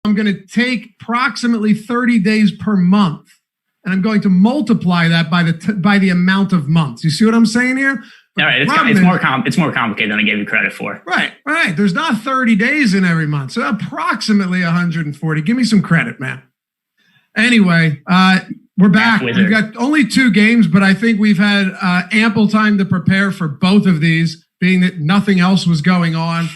I'm going to take approximately 30 days per month, and I'm going to multiply that by the amount of months. You see what I'm saying here? All right, it's more complicated than I gave you credit for. Right. There's not 30 days in every month, so approximately 140. Give me some credit, man. Anyway, we're back. We've got only 2 games, but I think we've had ample time to prepare for both of these, being that nothing else was going on.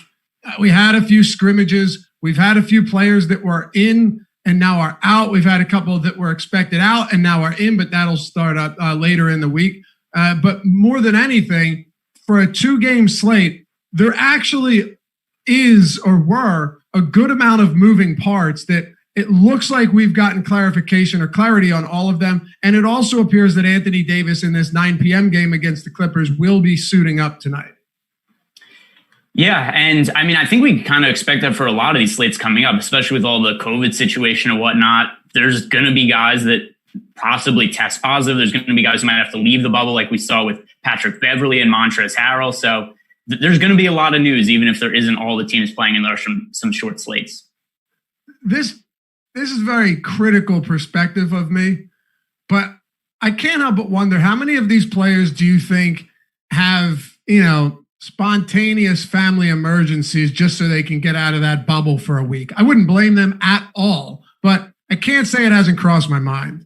We had a few scrimmages. We've had a few players that were in and now are out. We've had a couple that were expected out and now are in, but that'll start up later in the week. But more than anything, for a 2-game slate, there actually is or were a good amount of moving parts that it looks like we've gotten clarification or clarity on all of them. And it also appears that Anthony Davis in this 9 p.m. game against the Clippers will be suiting up tonight. Yeah, and I mean, I think we kind of expect that for a lot of these slates coming up, especially with all the COVID situation and whatnot. There's going to be guys that possibly test positive. There's going to be guys who might have to leave the bubble, like we saw with Patrick Beverley and Montrezl Harrell. So there's going to be a lot of news, even if there isn't all the teams playing and there are some short slates. This is very critical perspective of me, but I can't help but wonder how many of these players do you think have, spontaneous family emergencies just so they can get out of that bubble for a week? I wouldn't blame them at all, but I can't say it hasn't crossed my mind.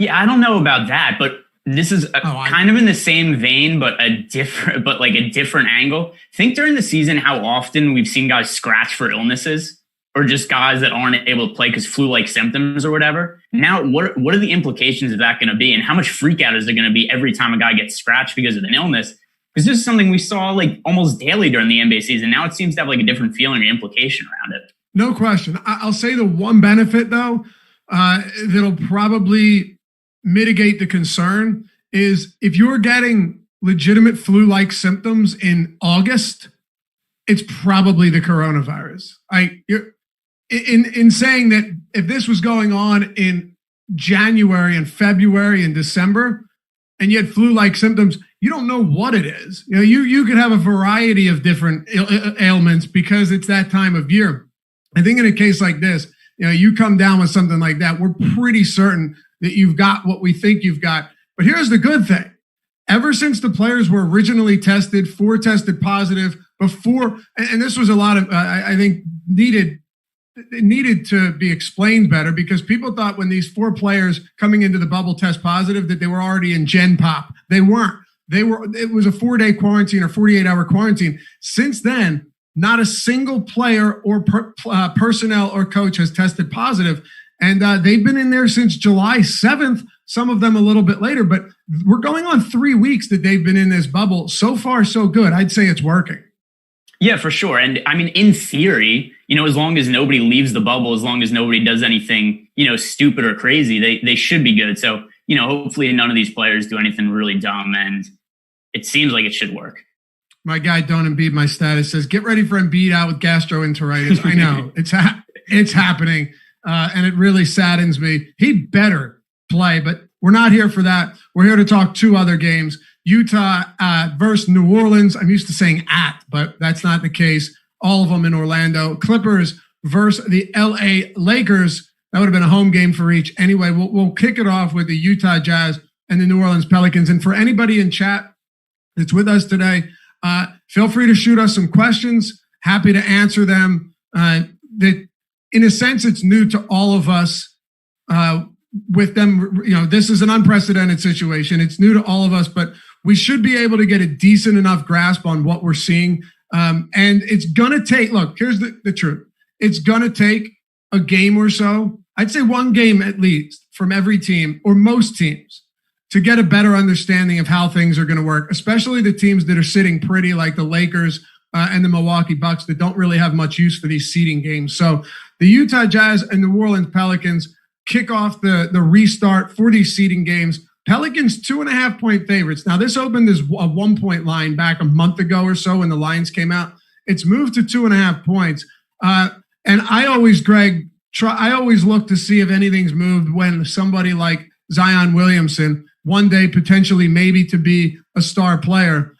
Yeah, I don't know about that, but this is kind of in the same vein, but a different angle. Think during the season how often we've seen guys scratch for illnesses or just guys that aren't able to play because flu-like symptoms or whatever. Now, what are the implications of that going to be, and how much freak out is there going to be every time a guy gets scratched because of an illness? Because this is something we saw like almost daily during the NBA season. Now it seems to have like a different feeling or implication around it. No question. I'll say the one benefit, though, that'll probably mitigate the concern is if you're getting legitimate flu-like symptoms in August, it's probably the coronavirus. In saying that if this was going on in January and February and December, and you had flu-like symptoms, you don't know what it is. You could have a variety of different ailments because it's that time of year. I think in a case like this, you come down with something like that, we're pretty certain that you've got what we think you've got. But here's the good thing. Ever since the players were originally tested, 4 tested positive before, and this was a lot of, I think, needed to be explained better, because people thought when these 4 players coming into the bubble test positive that they were already in Gen Pop. They weren't. It was a 4-day quarantine or 48-hour quarantine. Since then, not a single player or personnel or coach has tested positive. And they've been in there since July 7th, some of them a little bit later, but we're going on 3 weeks that they've been in this bubble. So far, so good. I'd say it's working. Yeah, for sure. And I mean, in theory, as long as nobody leaves the bubble, as long as nobody does anything, stupid or crazy, they should be good. So, hopefully none of these players do anything really dumb, and it seems like it should work. My guy, Don Embiid, my status says, get ready for Embiid out with gastroenteritis. I know it's happening. And it really saddens me. He better play, but we're not here for that. We're here to talk 2 other games. Utah versus New Orleans. I'm used to saying but that's not the case. All of them in Orlando. Clippers versus the LA Lakers. That would have been a home game for each. Anyway, we'll kick it off with the Utah Jazz and the New Orleans Pelicans. And for anybody in chat that's with us today, feel free to shoot us some questions. Happy to answer them. That in a sense, it's new to all of us. With them, this is an unprecedented situation. It's new to all of us, but we should be able to get a decent enough grasp on what we're seeing. And it's going to take, look, here's the truth. It's going to take a game or so. I'd say 1 game at least from every team or most teams to get a better understanding of how things are going to work, especially the teams that are sitting pretty like the Lakers and the Milwaukee Bucks that don't really have much use for these seeding games. So the Utah Jazz and New Orleans Pelicans kick off the restart for these seeding games. Pelicans 2.5-point favorites. Now this opened as a 1-point line back a month ago or so when the lines came out. It's moved to 2.5 points. And I always, Greg, I always look to see if anything's moved when somebody like Zion Williamson, one day potentially maybe to be a star player,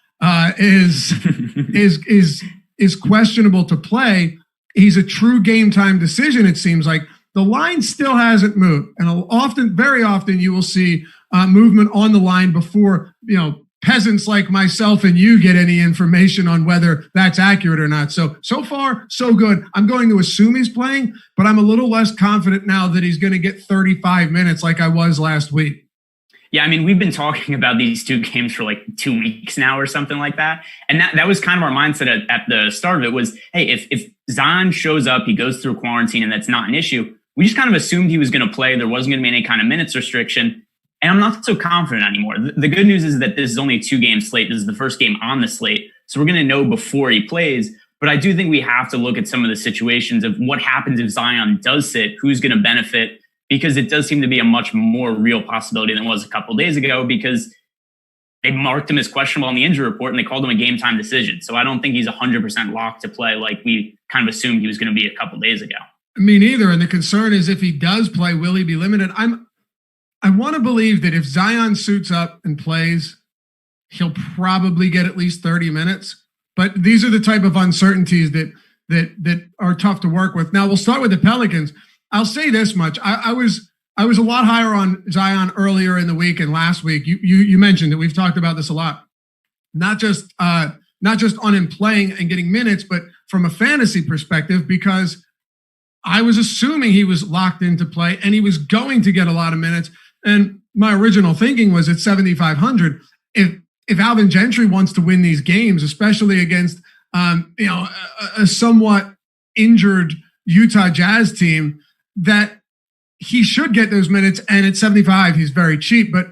is questionable to play. he's a true game time decision, it seems like. The line still hasn't moved. And very often you will see movement on the line before, peasants like myself and you get any information on whether that's accurate or not. So far, so good. I'm going to assume he's playing, but I'm a little less confident now that he's going to get 35 minutes like I was last week. Yeah, I mean, we've been talking about these two games for like 2 weeks now or something like that. And that was kind of our mindset at the start of it was, hey, if Zion shows up, he goes through quarantine and that's not an issue. We just kind of assumed he was going to play. There wasn't going to be any kind of minutes restriction. And I'm not so confident anymore. The good news is that this is only a 2-game slate. This is the first game on the slate. So we're going to know before he plays. But I do think we have to look at some of the situations of what happens if Zion does sit, who's going to benefit, because it does seem to be a much more real possibility than it was a couple of days ago, because they marked him as questionable on the injury report and they called him a game time decision. So I don't think he's 100% locked to play like we kind of assumed he was going to be a couple of days ago. Me neither. And the concern is if he does play, will he be limited? I want to believe that if Zion suits up and plays, he'll probably get at least 30 minutes. But these are the type of uncertainties that are tough to work with. Now we'll start with the Pelicans. I'll say this much. I was a lot higher on Zion earlier in the week and last week. You mentioned it. We've talked about this a lot. Not just on him playing and getting minutes, but from a fantasy perspective, because I was assuming he was locked into play and he was going to get a lot of minutes. And my original thinking was at 7,500, if Alvin Gentry wants to win these games, especially against a somewhat injured Utah Jazz team, that he should get those minutes. And at 75, he's very cheap. But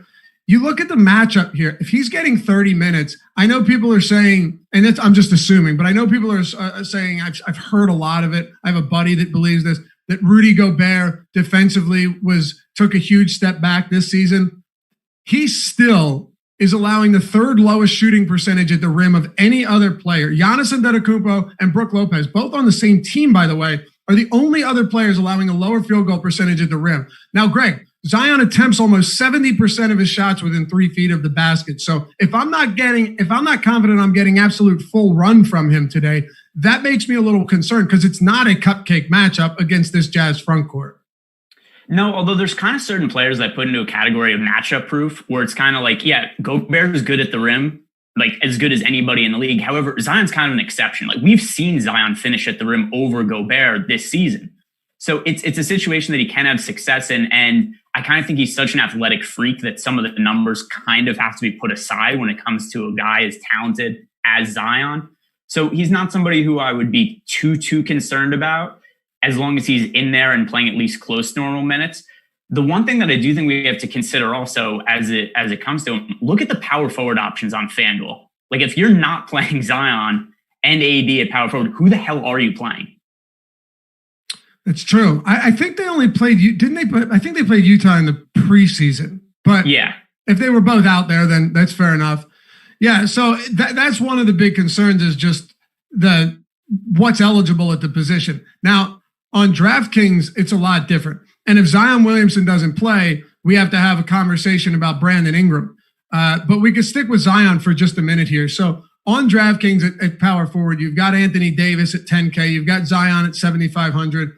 you look at the matchup here. If he's getting 30 minutes, I know people are saying, and I'm just assuming, but I know people are saying, I've heard a lot of it. I have a buddy that believes this, that Rudy Gobert defensively took a huge step back this season. He still is allowing the third lowest shooting percentage at the rim of any other player. Giannis Antetokounmpo and Brook Lopez, both on the same team, by the way, are the only other players allowing a lower field goal percentage at the rim. Now, Greg, Zion attempts almost 70% of his shots within 3 feet of the basket. So if I'm not confident I'm getting absolute full run from him today, that makes me a little concerned because it's not a cupcake matchup against this Jazz front court. No, although there's kind of certain players that I put into a category of matchup proof where it's kind of like, yeah, Gobert is good at the rim, like as good as anybody in the league. However, Zion's kind of an exception. Like we've seen Zion finish at the rim over Gobert this season. So it's a situation that he can have success in. And I kind of think he's such an athletic freak that some of the numbers kind of have to be put aside when it comes to a guy as talented as Zion. So he's not somebody who I would be too concerned about as long as he's in there and playing at least close to normal minutes. The one thing that I do think we have to consider also as it comes to him, look at the power forward options on FanDuel. Like if you're not playing Zion and AD at power forward, who the hell are you playing? It's true. I think they only played you, didn't they? I think they played Utah in the preseason. But yeah, if they were both out there, then that's fair enough. Yeah, so that's one of the big concerns is just what's eligible at the position. Now, on DraftKings, it's a lot different. And if Zion Williamson doesn't play, we have to have a conversation about Brandon Ingram. But we could stick with Zion for just a minute here. So on DraftKings at power forward, you've got Anthony Davis at 10K. You've got Zion at 7,500.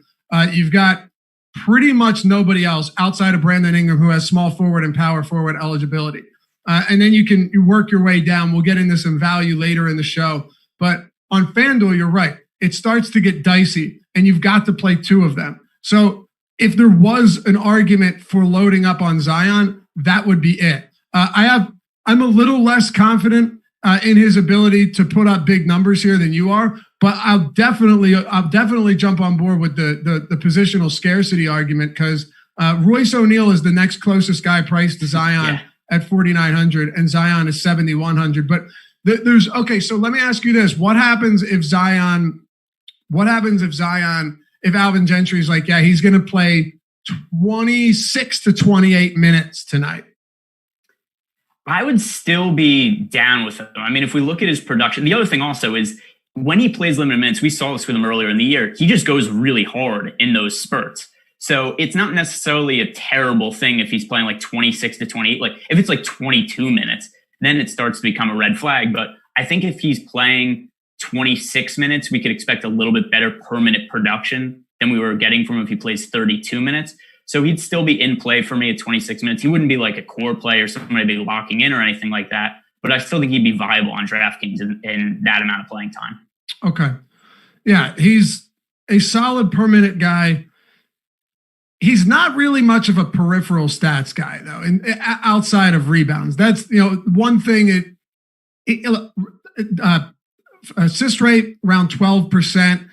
You've got pretty much nobody else outside of Brandon Ingram who has small forward and power forward eligibility. And then you work your way down. We'll get into some value later in the show. But on FanDuel, you're right. It starts to get dicey, and you've got to play two of them. So if there was an argument for loading up on Zion, that would be it. I'm a little less confident in his ability to put up big numbers here than you are, but I'll definitely jump on board with the positional scarcity argument because Royce O'Neal is the next closest guy priced to Zion at 4,900, and Zion is 7,100. But so let me ask you this: What happens if Alvin Gentry's like, yeah, he's going to play 26 to 28 minutes tonight? I would still be down with him. I mean, if we look at his production, the other thing also is when he plays limited minutes, we saw this with him earlier in the year, he just goes really hard in those spurts. So it's not necessarily a terrible thing if he's playing like 26 to 28. Like if it's like 22 minutes, then it starts to become a red flag. But I think if he's playing 26 minutes, we could expect a little bit better per minute production than we were getting from him if he plays 32 minutes. So he'd still be in play for me at 26 minutes. He wouldn't be like a core play or somebody to be locking in or anything like that. But I still think he'd be viable on DraftKings in that amount of playing time. Okay. Yeah, he's a solid per minute guy. He's not really much of a peripheral stats guy, though, and outside of rebounds. That's, one thing. Assist rate around 12%.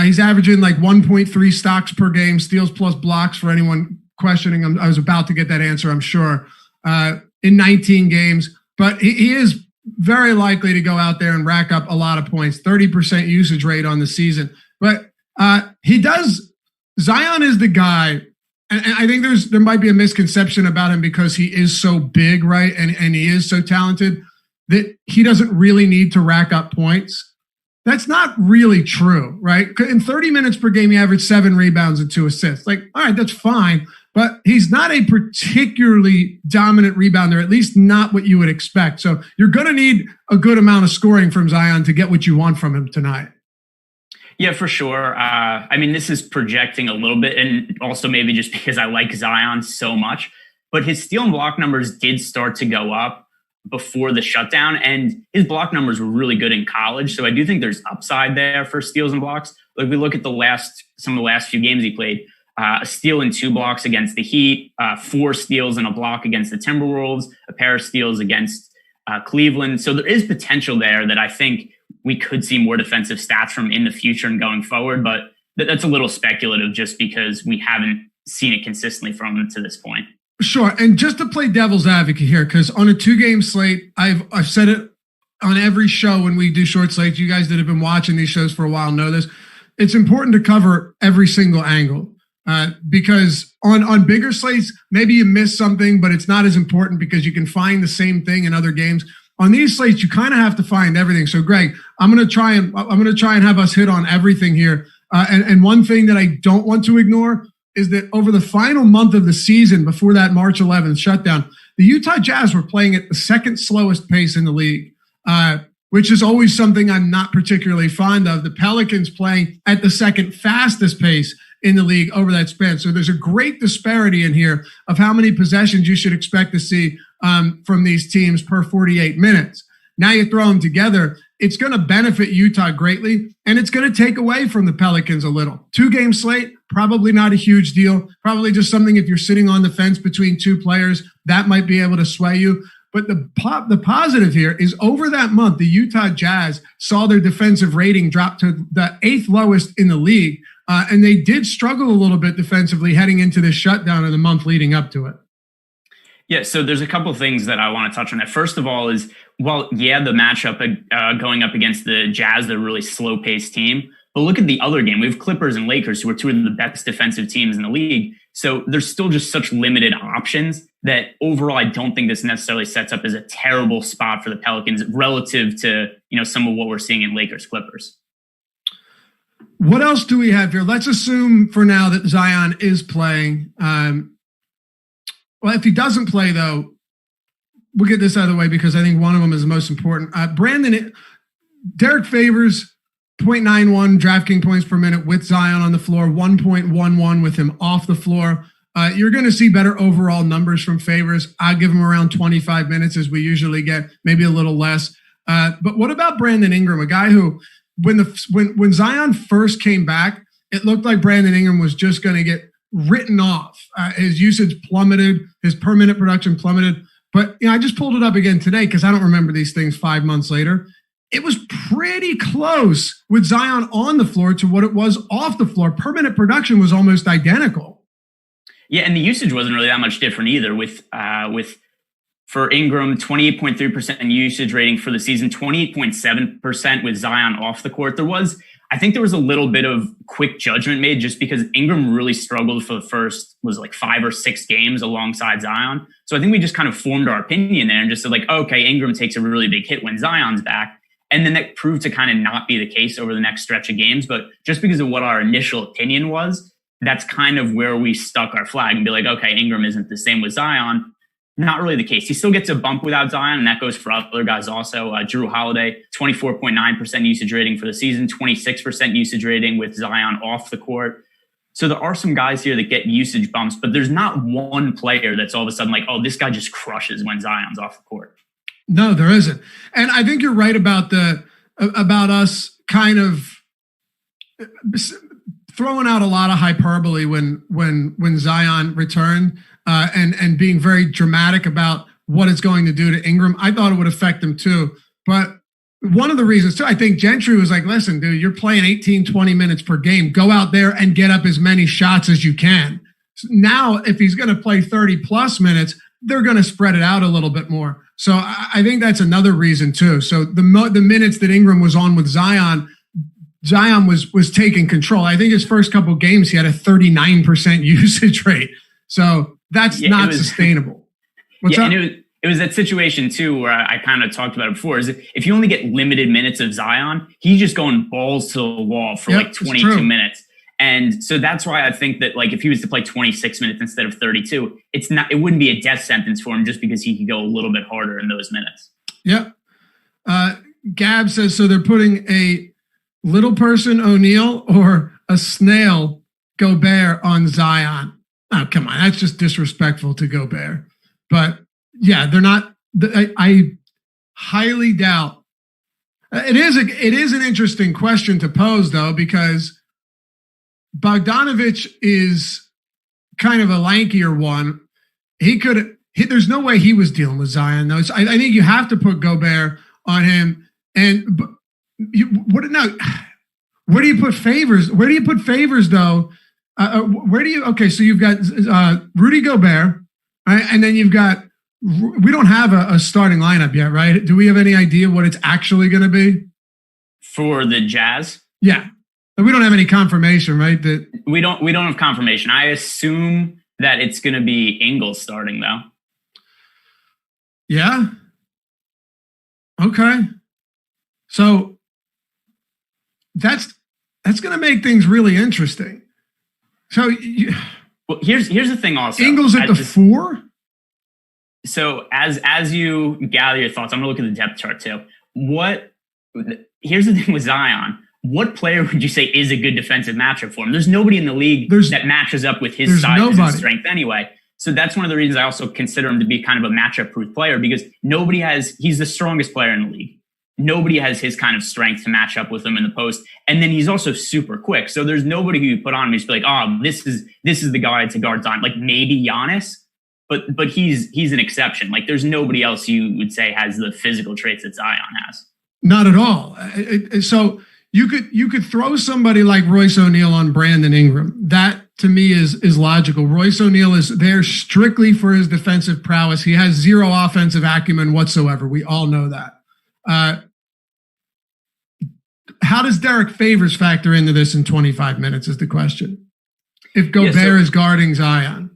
He's averaging like 1.3 stocks per game, steals plus blocks for anyone questioning him. I was about to get that answer, I'm sure, in 19 games. But he is very likely to go out there and rack up a lot of points, 30% usage rate on the season. But Zion is the guy. And I think there might be a misconception about him because he is so big, right? And he is so talented that he doesn't really need to rack up points. That's not really true, right? In 30 minutes per game, he averaged 7 rebounds and 2 assists. Like, all right, that's fine. But he's not a particularly dominant rebounder, at least not what you would expect. So you're going to need a good amount of scoring from Zion to get what you want from him tonight. Yeah, for sure. This is projecting a little bit, and also maybe just because I like Zion so much. But his steal and block numbers did start to go up before the shutdown, and his block numbers were really good in college. So I do think there's upside there for steals and blocks. Like, we look at some of the last few games he played, a steal and 2 blocks against the Heat, 4 steals and a block against the Timberwolves, a pair of steals against Cleveland. So there is potential there that I think we could see more defensive stats from in the future and going forward. But that's a little speculative just because we haven't seen it consistently from him to this point. Sure. And just to play devil's advocate here, because on a 2-game slate, I've said it on every show when we do short slates. You guys that have been watching these shows for a while know this. It's important to cover every single angle because on bigger slates, maybe you miss something, but it's not as important because you can find the same thing in other games. On these slates, you kind of have to find everything. So, Greg, I'm going to try and have us hit on everything here. And one thing that I don't want to ignore is that over the final month of the season, before that March 11th shutdown, the Utah Jazz were playing at the second slowest pace in the league, which is always something I'm not particularly fond of. The Pelicans playing at the second fastest pace in the league over that span. So there's a great disparity in here of how many possessions you should expect to see from these teams per 48 minutes. Now you throw them together, it's going to benefit Utah greatly, and it's going to take away from the Pelicans a little. 2-game slate, probably not a huge deal. Probably just something if you're sitting on the fence between 2 players, that might be able to sway you. But the positive here is over that month, the Utah Jazz saw their defensive rating drop to the 8th lowest in the league, and they did struggle a little bit defensively heading into this shutdown in the month leading up to it. Yeah, so there's a couple of things that I want to touch on. That first of all is, the matchup going up against the Jazz, they're a really slow-paced team. But look at the other game. We have Clippers and Lakers, who are 2 of the best defensive teams in the league. So there's still just such limited options that overall, I don't think this necessarily sets up as a terrible spot for the Pelicans relative to some of what we're seeing in Lakers Clippers. What else do we have here? Let's assume for now that Zion is playing. Well, if he doesn't play, though, we'll get this out of the way because I think one of them is the most important. Derek Favors, 0.91 DraftKings points per minute with Zion on the floor, 1.11 with him off the floor. You're going to see better overall numbers from Favors. I'll give him around 25 minutes as we usually get, maybe a little less. But what about Brandon Ingram, a guy who, when Zion first came back, it looked like Brandon Ingram was just going to get written off. His usage plummeted, his per minute production plummeted. But I just pulled it up again today because I don't remember these things 5 months later. It was pretty close with Zion on the floor to what it was off the floor. Per minute production was almost identical. Yeah, and the usage wasn't really that much different either. For Ingram, 28.3% usage rating for the season, 28.7% with Zion off the court. I think there was a little bit of quick judgment made just because Ingram really struggled for the first 5 or 6 games alongside Zion. So I think we just kind of formed our opinion there and just said okay, Ingram takes a really big hit when Zion's back. And then that proved to kind of not be the case over the next stretch of games. But just because of what our initial opinion was, that's kind of where we stuck our flag and be okay, Ingram isn't the same with Zion. not really the case. He still gets a bump without Zion, and that goes for other guys also. Drew Holiday, 24.9% usage rating for the season, 26% usage rating with Zion off the court. So there are some guys here that get usage bumps, but there's not one player that's all of a sudden like, oh, this guy just crushes when Zion's off the court. No, there isn't. And I think you're right about us kind of throwing out a lot of hyperbole when Zion returned and being very dramatic about what it's going to do to Ingram. I thought it would affect him too. But one of the reasons too, I think Gentry was like, listen, dude, you're playing 18, 20 minutes per game. Go out there and get up as many shots as you can. Now, if he's going to play 30 plus minutes, they're going to spread it out a little bit more. So I think that's another reason too. So the minutes that Ingram was on with Zion was taking control. I think his first couple of games, he had a 39% usage rate. So that's not sustainable. What's up? And it was that situation too where I kind of talked about it before, is if you only get limited minutes of Zion, he's just going balls to the wall for like 22 minutes. And so that's why I think that like if he was to play 26 minutes instead of 32, it wouldn't be a death sentence for him just because he could go a little bit harder in those minutes. Yep. Gab says, so they're putting a little person O'Neal or a snail Gobert on Zion. Oh, come on. That's just disrespectful to Gobert. But yeah, they're not. I highly doubt. It is an interesting question to pose though, because Bogdanovich is kind of a lankier one. There's no way he was dealing with Zion though. So I think you have to put Gobert on him. And where do you put Favors? Where do you put Favors though? Okay, so you've got Rudy Gobert, right? And then you've got, we don't have a starting lineup yet, right? Do we have any idea what it's actually going to be? For the Jazz? Yeah. We don't have any confirmation, right? We don't have confirmation. I assume that it's going to be Ingles starting though. Yeah. Okay. So that's going to make things really interesting. So well, here's the thing also. Ingles at the 4? So as you gather your thoughts, I'm going to look at the depth chart too. Here's the thing with Zion. What player would you say is a good defensive matchup for him? There's nobody in the league that matches up with his size and strength anyway. So that's one of the reasons I also consider him to be kind of a matchup-proof player, because he's the strongest player in the league. Nobody has his kind of strength to match up with him in the post. And then he's also super quick. So there's nobody who you put on him and just be like, oh, this is the guy to guard Zion. Like maybe Giannis, but he's an exception. Like there's nobody else you would say has the physical traits that Zion has. Not at all. So you could throw somebody like Royce O'Neal on Brandon Ingram. That to me is logical. Royce O'Neal is there strictly for his defensive prowess. He has zero offensive acumen whatsoever. We all know that. How does Derek Favors factor into this in 25 minutes is the question. If Gobert is guarding Zion.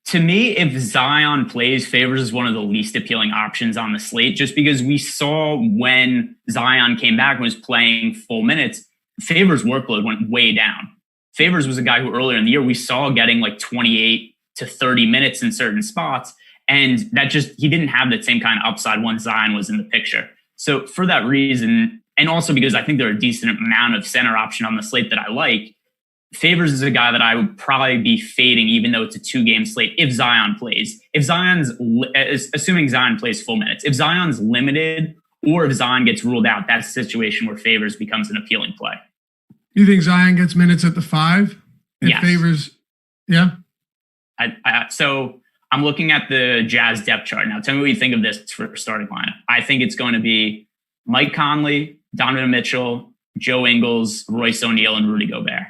To me, if Zion plays, Favors is one of the least appealing options on the slate, just because we saw when Zion came back and was playing full minutes, Favors' workload went way down. Favors was a guy who earlier in the year we saw getting like 28 to 30 minutes in certain spots. And he didn't have that same kind of upside once Zion was in the picture. So for that reason, and also because I think there are a decent amount of center option on the slate that I like, Favors is a guy that I would probably be fading, even though it's a 2-game slate, if Zion plays. Assuming Zion plays full minutes. If Zion's limited or if Zion gets ruled out, that's a situation where Favors becomes an appealing play. You think Zion gets minutes at the 5? Yes. Favors, yeah? So I'm looking at the Jazz depth chart now. Tell me what you think of this for starting lineup. I think it's going to be Mike Conley, Donovan Mitchell, Joe Ingles, Royce O'Neal, and Rudy Gobert.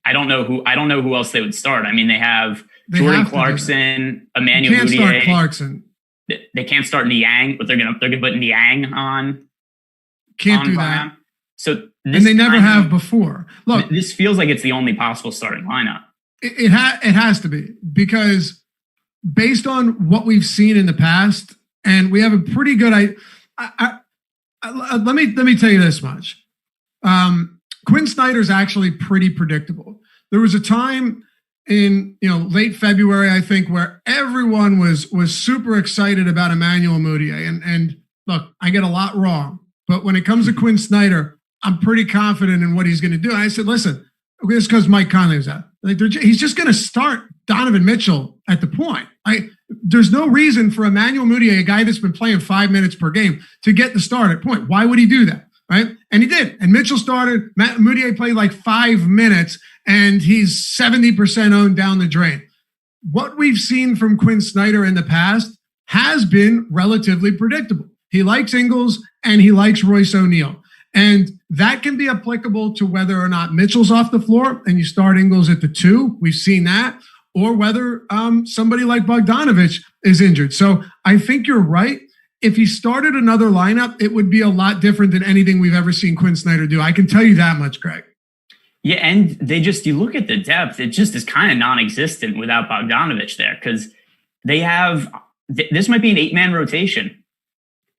I don't know who else they would start. I mean, they have Jordan Clarkson, Emmanuel Mudiay. Can't start Clarkson. They can't start Niang, but they're gonna put Niang on. Can't do that. So and they never have before. Look, this feels like it's the only possible starting lineup. It has to be, because based on what we've seen in the past, and we have a pretty good. Let me tell you this much. Quinn Snyder's actually pretty predictable. There was a time in late February, I think, where everyone was super excited about Emmanuel Mudiay. And look, I get a lot wrong, but when it comes to Quinn Snyder, I'm pretty confident in what he's going to do. And I said, listen, it's because Mike Conley was out. He's just going to start Donovan Mitchell at the point. There's no reason for Emmanuel Mudiay, a guy that's been playing 5 minutes per game, to get the start at point. Why would he do that? Right? And he did. And Mitchell started. Mudiay played like 5 minutes, and he's 70% owned down the drain. What we've seen from Quinn Snyder in the past has been relatively predictable. He likes Ingles and he likes Royce O'Neal. And that can be applicable to whether or not Mitchell's off the floor and you start Ingles at the 2. We've seen that. Or whether somebody like Bogdanovich is injured. So I think you're right. If he started another lineup, it would be a lot different than anything we've ever seen Quinn Snyder do. I can tell you that much, Greg. Yeah, and you look at the depth, it just is kind of non-existent without Bogdanovich there, because they have, this might be an 8-man rotation.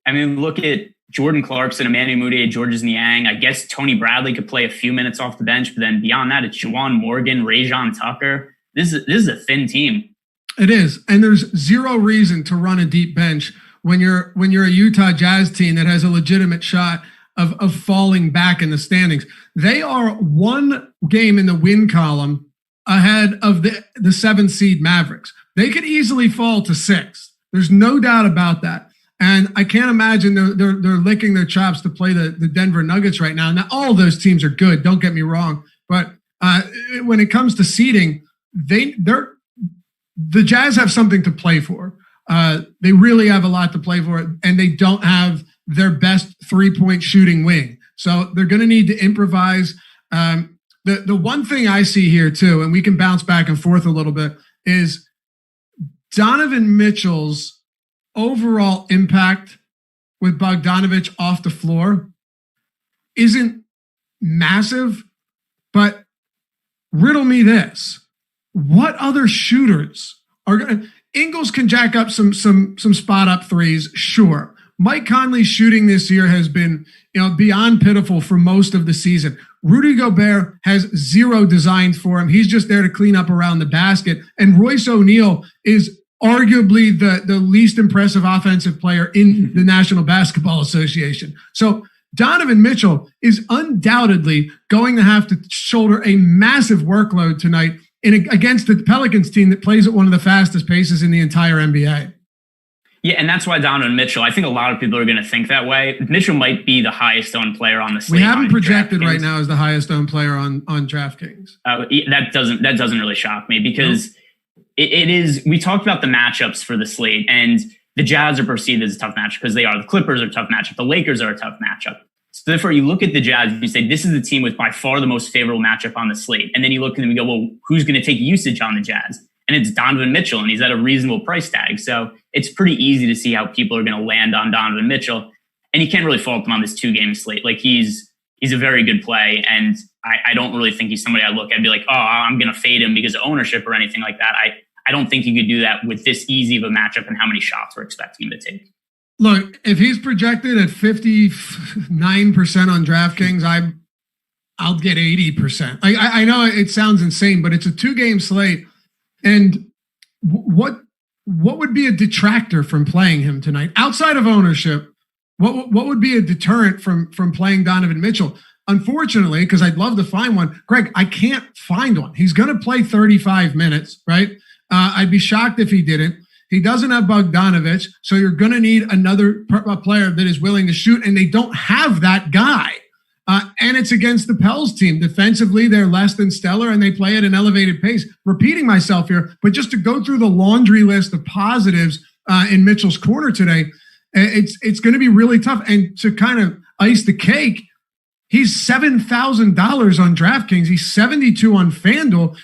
I mean, look at Jordan Clarkson, Emmanuel Mudiay, Georges Niang. I guess Tony Bradley could play a few minutes off the bench, but then beyond that, it's Juwan Morgan, Rajon Tucker. This is a thin team. It is, and there's zero reason to run a deep bench when you're a Utah Jazz team that has a legitimate shot of falling back in the standings. They are 1 game in the win column ahead of the 7th seed Mavericks. They could easily fall to 6th. There's no doubt about that. And I can't imagine they're licking their chops to play the Denver Nuggets right now. Now, all those teams are good. Don't get me wrong. But when it comes to seeding, the Jazz have something to play for. They really have a lot to play for, and they don't have their best 3-point shooting wing. So they're going to need to improvise. The one thing I see here too, and we can bounce back and forth a little bit, is Donovan Mitchell's overall impact with Bogdanovich off the floor isn't massive, but riddle me this. What other shooters are going to... Ingles can jack up some spot up threes, sure. Mike Conley's shooting this year has been, beyond pitiful for most of the season. Rudy Gobert has 0 designed for him. He's just there to clean up around the basket. And Royce O'Neal is arguably the least impressive offensive player in the National Basketball Association. So Donovan Mitchell is undoubtedly going to have to shoulder a massive workload tonight against the Pelicans team that plays at one of the fastest paces in the entire NBA. Yeah, and that's why Donovan Mitchell, I think a lot of people are going to think that way. Mitchell might be the highest owned player on the slate. We haven't projected right now as the highest owned player on DraftKings. That doesn't really shock me, because it is, we talked about the matchups for the slate, and the Jazz are perceived as a tough matchup because they are. The Clippers are a tough matchup. The Lakers are a tough matchup. So therefore, you look at the Jazz, you say, this is the team with by far the most favorable matchup on the slate. And then you look at them and go, well, who's going to take usage on the Jazz? And it's Donovan Mitchell, and he's at a reasonable price tag. So it's pretty easy to see how people are going to land on Donovan Mitchell. And you can't really fault him on this 2-game slate. Like, he's a very good play. And I don't really think he's somebody I'd be like, oh, I'm going to fade him because of ownership or anything like that. I don't think you could do that with this easy of a matchup and how many shots we're expecting him to take. Look, if he's projected at 59% on DraftKings, I'll get 80%. I know it sounds insane, but it's a 2-game slate. And what would be a detractor from playing him tonight outside of ownership? What would be a deterrent from playing Donovan Mitchell? Unfortunately, because I'd love to find one, Greg, I can't find one. He's going to play 35 minutes, right? I'd be shocked if he didn't. He doesn't have Bogdanovich, so you're going to need another player that is willing to shoot, and they don't have that guy. And it's against the Pels team. Defensively, they're less than stellar, and they play at an elevated pace. Repeating myself here, but just to go through the laundry list of positives in Mitchell's corner today, it's going to be really tough. And to kind of ice the cake, he's $7,000 on DraftKings. He's $72 on FanDuel.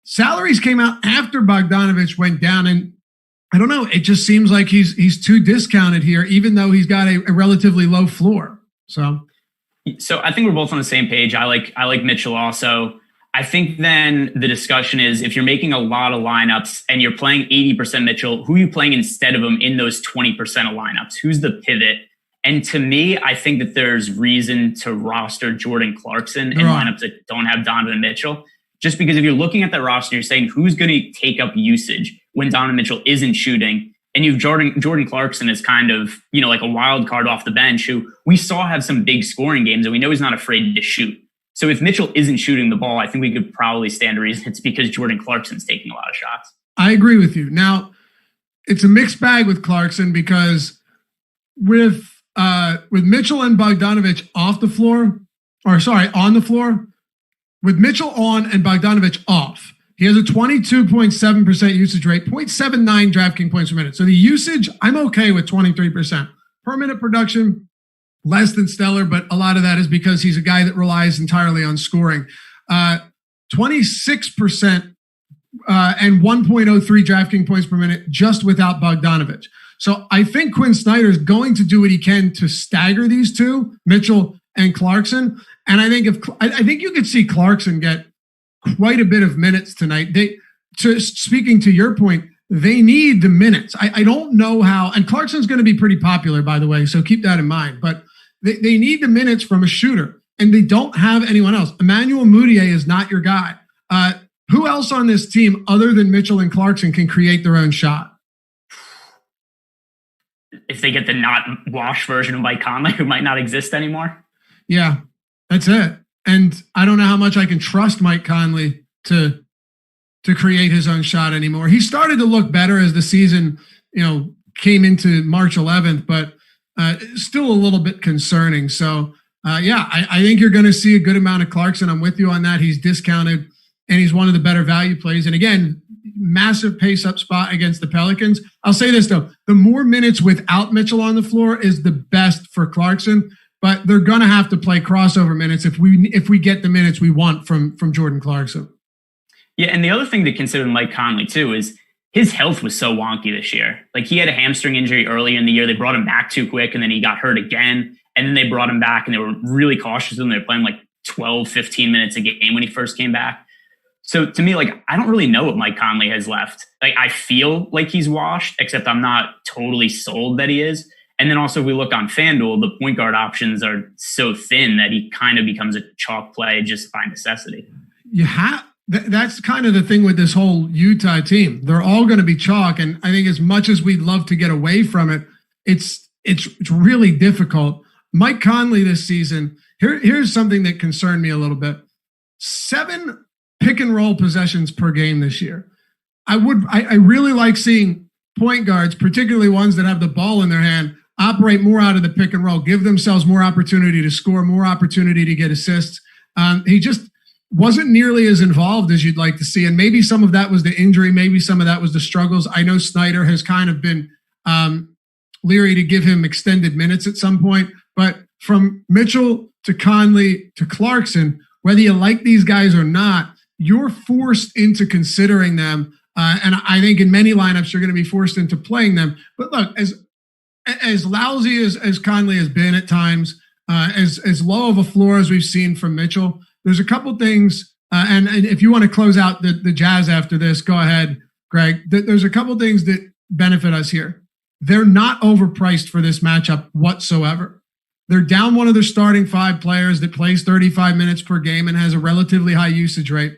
Salaries came out after Bogdanovich went down, and I don't know. It just seems like he's too discounted here, even though he's got a relatively low floor. So I think we're both on the same page. I like Mitchell also. I think then the discussion is, if you're making a lot of lineups and you're playing 80% Mitchell, who are you playing instead of him in those 20% of lineups? Who's the pivot? And to me, I think that there's reason to roster Jordan Clarkson in lineups that don't have Donovan Mitchell. Just because if you're looking at that roster, you're saying who's going to take up usage when Donovan Mitchell isn't shooting. And you've Jordan Clarkson is kind of, like a wild card off the bench who we saw have some big scoring games and we know he's not afraid to shoot. So if Mitchell isn't shooting the ball, I think we could probably stand to reason it's because Jordan Clarkson's taking a lot of shots. I agree with you. Now, it's a mixed bag with Clarkson because with Mitchell and Bogdanovich on the floor, with Mitchell on and Bogdanovich off, he has a 22.7% usage rate, 0.79 DraftKings points per minute. So the usage, I'm okay with 23%. Per minute production, less than stellar, but a lot of that is because he's a guy that relies entirely on scoring. 26% and 1.03 DraftKings points per minute just without Bogdanovich. So I think Quinn Snyder is going to do what he can to stagger these two, Mitchell and Clarkson. And I think you could see Clarkson get quite a bit of minutes tonight. Speaking to your point, they need the minutes. I don't know how, and Clarkson's going to be pretty popular, by the way, so keep that in mind. But they need the minutes from a shooter, and they don't have anyone else. Emmanuel Mudiay is not your guy. Who else on this team other than Mitchell and Clarkson can create their own shot? If they get the not washed version of Mike Conley, who might not exist anymore. Yeah, that's it. And I don't know how much I can trust Mike Conley to create his own shot anymore. He started to look better as the season, came into March 11th, but still a little bit concerning. So, I think you're going to see a good amount of Clarkson. I'm with you on that. He's discounted, and he's one of the better value plays. And again, massive pace-up spot against the Pelicans. I'll say this, though. The more minutes without Mitchell on the floor is the best for Clarkson. But they're going to have to play crossover minutes if we get the minutes we want from Jordan Clarkson. Yeah, and the other thing to consider with Mike Conley, too, is his health was so wonky this year. Like, he had a hamstring injury early in the year. They brought him back too quick, and then he got hurt again. And then they brought him back, and they were really cautious with him. They were playing like 12, 15 minutes a game when he first came back. So to me, I don't really know what Mike Conley has left. I feel like he's washed, except I'm not totally sold that he is. And then also, if we look on FanDuel, the point guard options are so thin that he kind of becomes a chalk play just by necessity. That's kind of the thing with this whole Utah team. They're all going to be chalk. And I think as much as we'd love to get away from it, it's really difficult. Mike Conley this season, here's something that concerned me a little bit. 7 pick and roll possessions per game this year. I really like seeing point guards, particularly ones that have the ball in their hand, operate more out of the pick and roll, give themselves more opportunity to score, more opportunity to get assists. He just wasn't nearly as involved as you'd like to see. And maybe some of that was the injury. Maybe some of that was the struggles. I know Snyder has kind of been leery to give him extended minutes at some point. But from Mitchell to Conley to Clarkson, whether you like these guys or not, you're forced into considering them. And I think in many lineups, you're going to be forced into playing them. But look, as lousy as Conley has been at times, as low of a floor as we've seen from Mitchell, there's a couple things. And if you want to close out the Jazz after this, go ahead, Greg. There's a couple things that benefit us here. They're not overpriced for this matchup whatsoever. They're down one of their starting 5 players that plays 35 minutes per game and has a relatively high usage rate.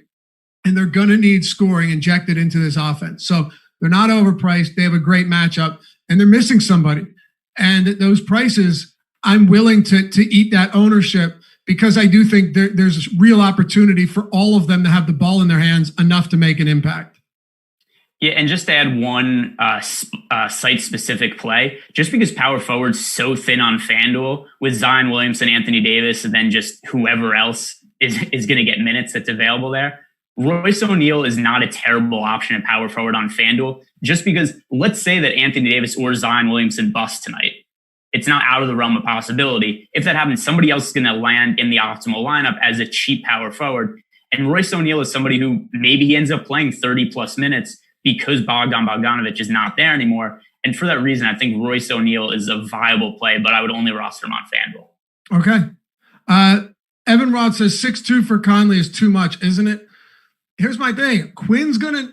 And they're going to need scoring injected into this offense. So they're not overpriced. They have a great matchup, and they're missing somebody. And at those prices, I'm willing to eat that ownership because I do think there's real opportunity for all of them to have the ball in their hands enough to make an impact. Yeah, and just to add one site-specific play, just because power forward's so thin on FanDuel with Zion Williamson, Anthony Davis, and then just whoever else is going to get minutes that's available there, Royce O'Neal is not a terrible option at power forward on FanDuel, just because let's say that Anthony Davis or Zion Williamson bust tonight. It's not out of the realm of possibility. If that happens, somebody else is going to land in the optimal lineup as a cheap power forward. And Royce O'Neal is somebody who maybe he ends up playing 30 plus minutes because Bogdanovich is not there anymore. And for that reason, I think Royce O'Neal is a viable play, but I would only roster him on FanDuel. Okay. Evan Roth says 6'2" for Conley is too much, isn't it? Here's my thing.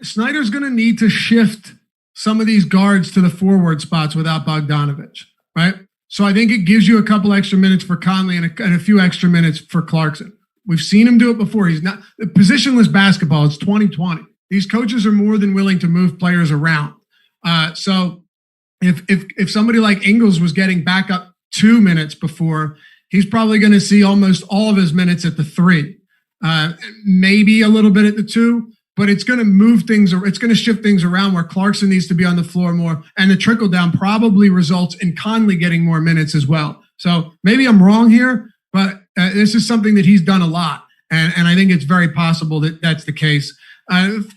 Snyder's going to need to shift some of these guards to the forward spots without Bogdanovich, right? So I think it gives you a couple extra minutes for Conley and a few extra minutes for Clarkson. We've seen him do it before. He's not positionless basketball. It's 2020. These coaches are more than willing to move players around. So if somebody like Ingles was getting back up 2 minutes before, he's probably going to see almost all of his minutes at the 3, maybe a little bit at the 2, but it's going to move things, or it's going to shift things around where Clarkson needs to be on the floor more, and the trickle down probably results in Conley getting more minutes as well. So maybe I'm wrong here, but this is something that he's done a lot, and I think it's very possible that that's the case.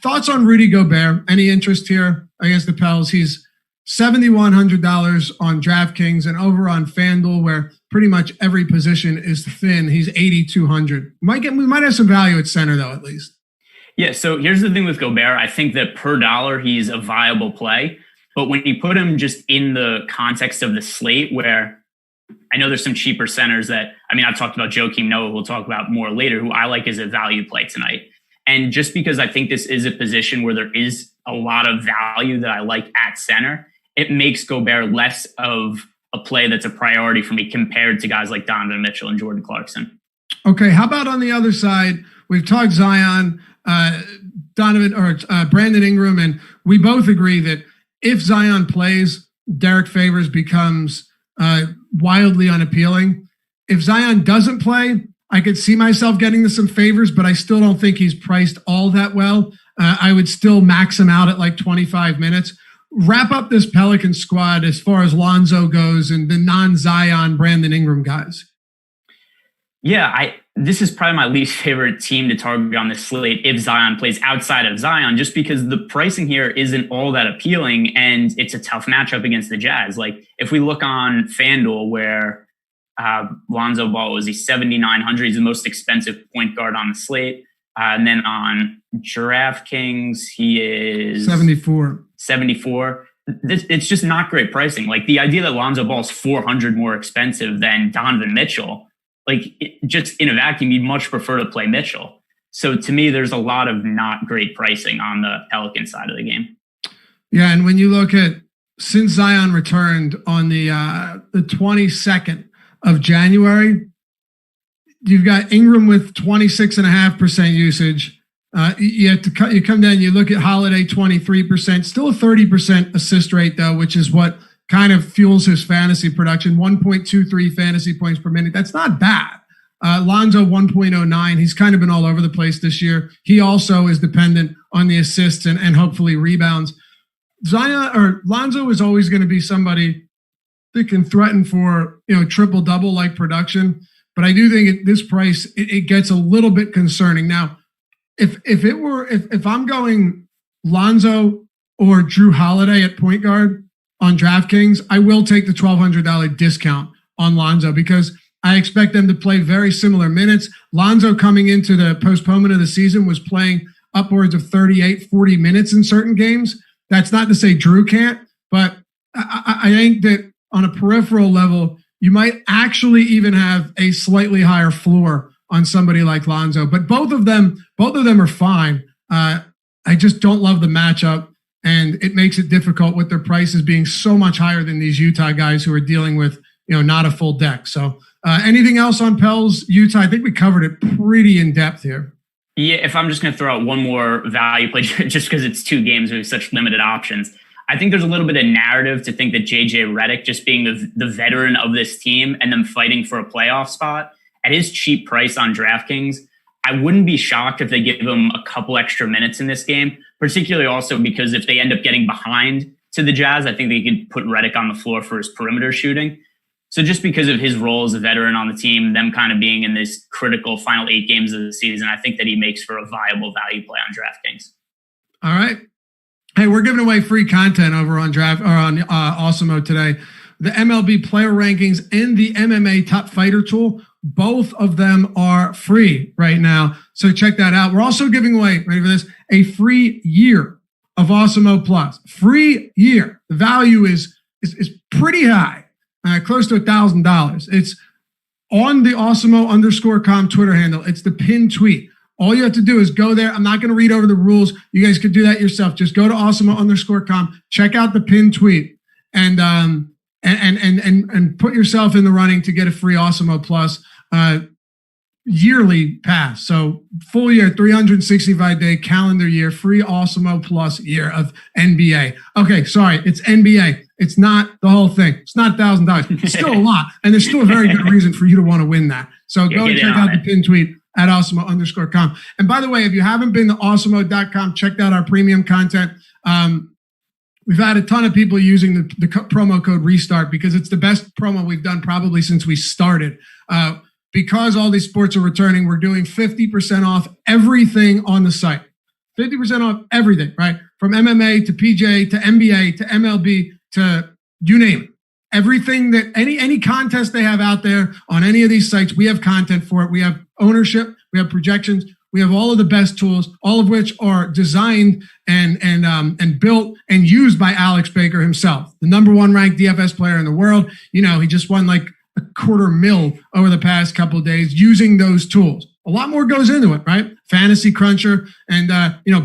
Thoughts on Rudy Gobert? Any interest here against the Pels? He's $7,100 on DraftKings, and over on FanDuel, where pretty much every position is thin, he's $8,200. We might have some value at center though, at least. Yeah. So here's the thing with Gobert. I think that per dollar, he's a viable play, but when you put him just in the context of the slate, where I know there's some cheaper centers that, I've talked about Joakim Noah, we'll talk about more later, who I like as a value play tonight. And just because I think this is a position where there is a lot of value that I like at center, it makes Gobert less of a play that's a priority for me compared to guys like Donovan Mitchell and Jordan Clarkson. Okay, how about on the other side? We've talked Zion, Brandon Ingram, and we both agree that if Zion plays, Derek Favors becomes wildly unappealing. If Zion doesn't play, I could see myself getting to some favors, but I still don't think he's priced all that well. I would still max him out at like 25 minutes. Wrap up this Pelican squad as far as Lonzo goes and the non-Zion Brandon Ingram guys. Yeah, this is probably my least favorite team to target on this slate if Zion plays outside of Zion, just because the pricing here isn't all that appealing and it's a tough matchup against the Jazz. Like if we look on FanDuel, where Lonzo Ball was, he's $7,900. He's the most expensive point guard on the slate. And then on DraftKings, he is 74. It's just not great pricing. Like the idea that Lonzo Ball is $400 more expensive than Donovan Mitchell, just in a vacuum, you'd much prefer to play Mitchell. So to me, there's a lot of not great pricing on the Pelican side of the game. Yeah, and when you look at since Zion returned on the 22nd of January, you've got Ingram with 26.5% usage. You come down, you look at Holiday, 23%, still a 30% assist rate though, which is what kind of fuels his fantasy production. 1.23 fantasy points per minute. That's not bad. Lonzo 1.09. He's kind of been all over the place this year. He also is dependent on the assists and hopefully rebounds. Lonzo is always going to be somebody that can threaten for, triple double like production. But I do think at this price, it gets a little bit concerning. Now, if I'm going Lonzo or Drew Holiday at point guard on DraftKings, I will take the $1,200 discount on Lonzo because I expect them to play very similar minutes. Lonzo coming into the postponement of the season was playing upwards of 38, 40 minutes in certain games. That's not to say Drew can't, but I think that on a peripheral level, you might actually even have a slightly higher floor on somebody like Lonzo, but both of them are fine. I just don't love the matchup, and it makes it difficult with their prices being so much higher than these Utah guys who are dealing with, not a full deck. So anything else on Pels, Utah? I think we covered it pretty in depth here. Yeah, if I'm just going to throw out one more value play, just because it's 2 games with such limited options, I think there's a little bit of narrative to think that JJ Redick, just being the veteran of this team and them fighting for a playoff spot at his cheap price on DraftKings, I wouldn't be shocked if they give him a couple extra minutes in this game, particularly also because if they end up getting behind to the Jazz, I think they could put Redick on the floor for his perimeter shooting. So just because of his role as a veteran on the team, them kind of being in this critical final 8 games of the season, I think that he makes for a viable value play on DraftKings. All right. Hey, we're giving away free content over on Awesemo today. The MLB player rankings and the MMA top fighter tool, both of them are free right now. So check that out. We're also giving away, ready for this, a free year of Awesemo Plus. Free year. The value is pretty high, close to $1,000. It's on the Awesemo_com Twitter handle. It's the pinned tweet. All you have to do is go there. I'm not going to read over the rules. You guys could do that yourself. Just go to Awesemo_com, check out the pinned tweet, and put yourself in the running to get a free Awesemo Plus. yearly pass. So full year, 365-day calendar year, free Awesemo Plus year of NBA. Okay, sorry, it's NBA. It's not the whole thing. It's not $1,000. It's still a lot. And there's still a very good reason for you to want to win that. So go and check out the pin tweet at Awesemo_com. And by the way, if you haven't been to Awesemo.com, checked out our premium content. We've had a ton of people using the promo code RESTART because it's the best promo we've done probably since we started. Because all these sports are returning, we're doing 50% off everything on the site. 50% off everything, right? From MMA to PJ to NBA to MLB to you name it. Everything that any contest they have out there on any of these sites, we have content for it. We have ownership, we have projections, we have all of the best tools, all of which are designed and built and used by Alex Baker himself, the #1 ranked DFS player in the world. You know, he just won like $250,000 over the past couple of days using those tools. A lot more goes into it, right? Fantasy Cruncher and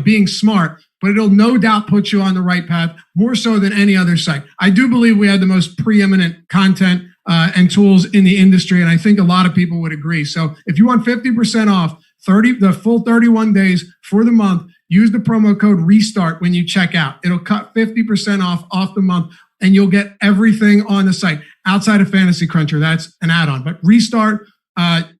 being smart, but it'll no doubt put you on the right path more so than any other site. I do believe we have the most preeminent content and tools in the industry, and I think a lot of people would agree. So if you want 50% off the full 31 days for the month, use the promo code RESTART when you check out. It'll cut 50% off the month, and you'll get everything on the site outside of Fantasy Cruncher. That's an add-on, but RESTART.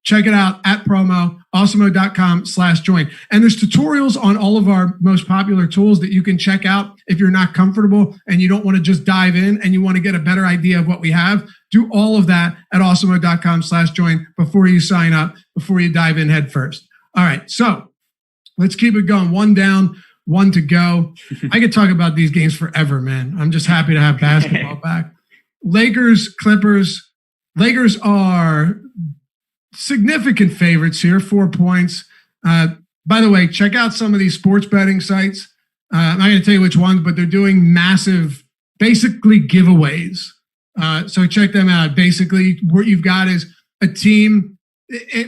Check it out at promo, awesemo.com/join. And there's tutorials on all of our most popular tools that you can check out if you're not comfortable and you don't want to just dive in and you want to get a better idea of what we have. Do all of that at awesemo.com/join before you sign up, before you dive in head first. All right, so let's keep it going. 1 down, 1 to go. I could talk about these games forever, man. I'm just happy to have basketball back. Lakers, Clippers. Lakers are significant favorites here, 4 points. By the way, check out some of these sports betting sites. I'm not going to tell you which ones, but they're doing massive, basically giveaways. So check them out. Basically, what you've got is a team.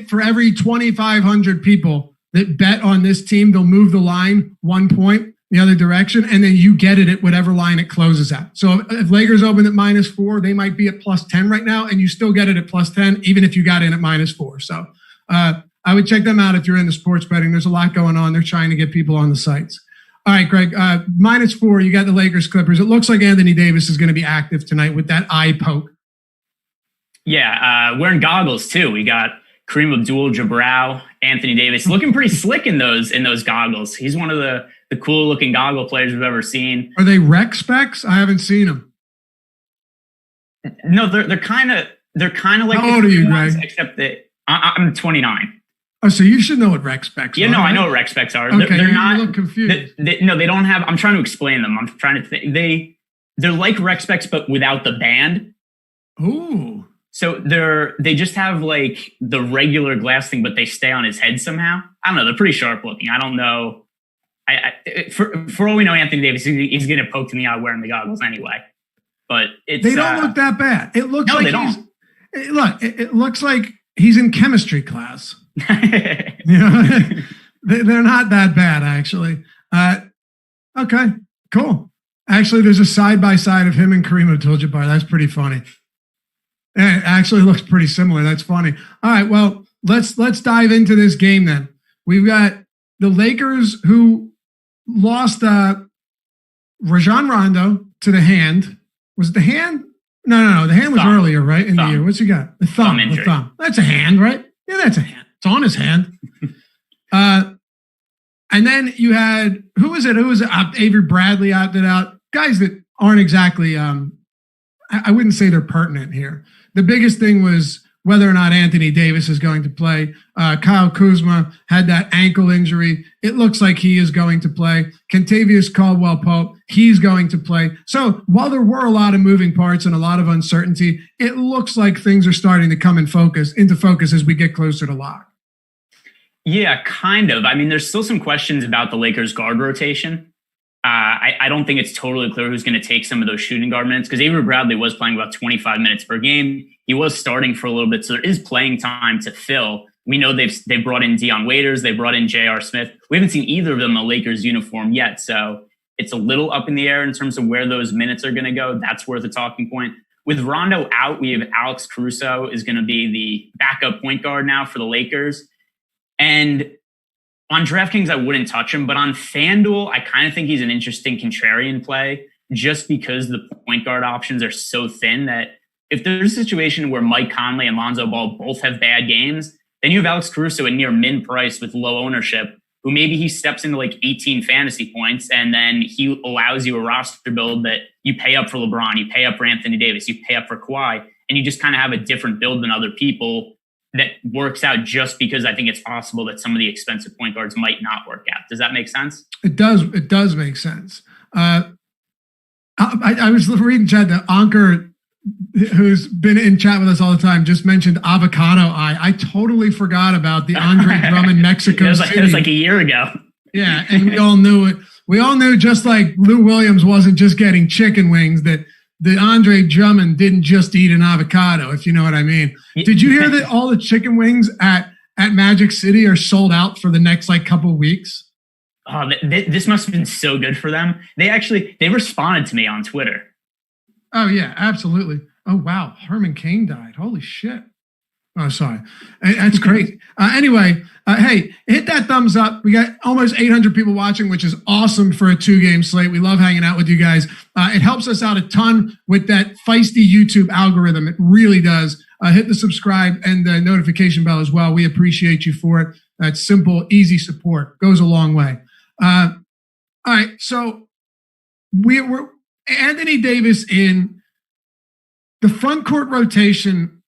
For every 2,500 people that bet on this team, they'll move the line 1 point the other direction, and then you get it at whatever line it closes at. So if Lakers open at -4, they might be at +10 right now, and you still get it at +10, even if you got in at -4. So I would check them out if you're into sports betting. There's a lot going on. They're trying to get people on the sites. All right, Greg, -4, you got the Lakers, Clippers. It looks like Anthony Davis is going to be active tonight with that eye poke. Yeah, wearing goggles too. We got Kareem Abdul-Jabbar, Anthony Davis, looking pretty slick in those goggles. He's one of the cool looking goggle players we've ever seen. Are they rec specs? I haven't seen them. No, they're kind of like. How old are you, Greg? Except that I'm 29. Oh, so you should know what rec specs are. Yeah, no, right? I know what rec specs are. Okay, they're not. You look confused. No, they don't have. I'm trying to explain them. I'm trying to think. They're like rec specs, but without the band. Ooh. So they just have like the regular glass thing, but they stay on his head somehow. I don't know. They're pretty sharp looking. I don't know. For all we know, Anthony Davis, he's going to poke in the eye wearing the goggles anyway. But they don't look that bad. It looks like they don't. It looks like he's in chemistry class. They're not that bad actually. Okay, cool. Actually, there's a side-by-side of him and Kareem Abdul-Jabbar. That's pretty funny. It actually looks pretty similar. That's funny. All right, well, let's dive into this game then. We've got the Lakers who lost Rajon Rondo to the hand. Was it the hand? No. The hand was earlier, right? In the year. What's he got? The thumb. The thumb. That's a hand, right? Yeah, that's a hand. It's on his hand. And then you had, who was it? Avery Bradley opted out. Guys that aren't exactly, I wouldn't say they're pertinent here. The biggest thing was whether or not Anthony Davis is going to play. Kyle Kuzma had that ankle injury. It looks like he is going to play. Kentavious Caldwell-Pope, he's going to play. So while there were a lot of moving parts and a lot of uncertainty, it looks like things are starting to come into focus as we get closer to lock. Yeah, kind of. I mean, there's still some questions about the Lakers guard rotation. I don't think it's totally clear who's going to take some of those shooting guard minutes because Avery Bradley was playing about 25 minutes per game. He was starting for a little bit, so there is playing time to fill. We know they've brought in Dion Waiters, they brought in J.R. Smith. We haven't seen either of them in a Lakers uniform yet, so it's a little up in the air in terms of where those minutes are going to go. That's worth a talking point. with Rondo out, we have Alex Caruso is going to be the backup point guard now for the Lakers. And on DraftKings, I wouldn't touch him. But on FanDuel, I kind of think he's an interesting contrarian play just because the point guard options are so thin that if there's a situation where Mike Conley and Lonzo Ball both have bad games, then you have Alex Caruso at near min price with low ownership, who maybe he steps into like 18 fantasy points and then he allows you a roster build that you pay up for LeBron, you pay up for Anthony Davis, you pay up for Kawhi, and you just kind of have a different build than other people that works out just because I think it's possible that some of the expensive point guards might not work out. Does that make sense? It does. It does make sense. I was reading chat that Ankur, who's been in chat with us all the time, just mentioned avocado eye. I totally forgot about the Andre Drummond Mexico City. It was like a year ago. Yeah, and we all knew it. We all knew, just like Lou Williams wasn't just getting chicken wings, that the Andre Drummond didn't just eat an avocado, if you know what I mean. Did you hear that all the chicken wings at Magic City are sold out for the next like couple weeks? Oh, this must have been so good for them. They responded to me on Twitter. Oh, yeah, absolutely. Oh, wow. Herman Cain died. Holy shit. Oh, sorry. That's crazy. Anyway, hey, hit that thumbs up. We got almost 800 people watching, which is awesome for a 2-game slate. We love hanging out with you guys. It helps us out a ton with that feisty YouTube algorithm. It really does. Hit the subscribe and the notification bell as well. We appreciate you for it. That simple, easy support goes a long way. All right, so we're Anthony Davis in the front court rotation.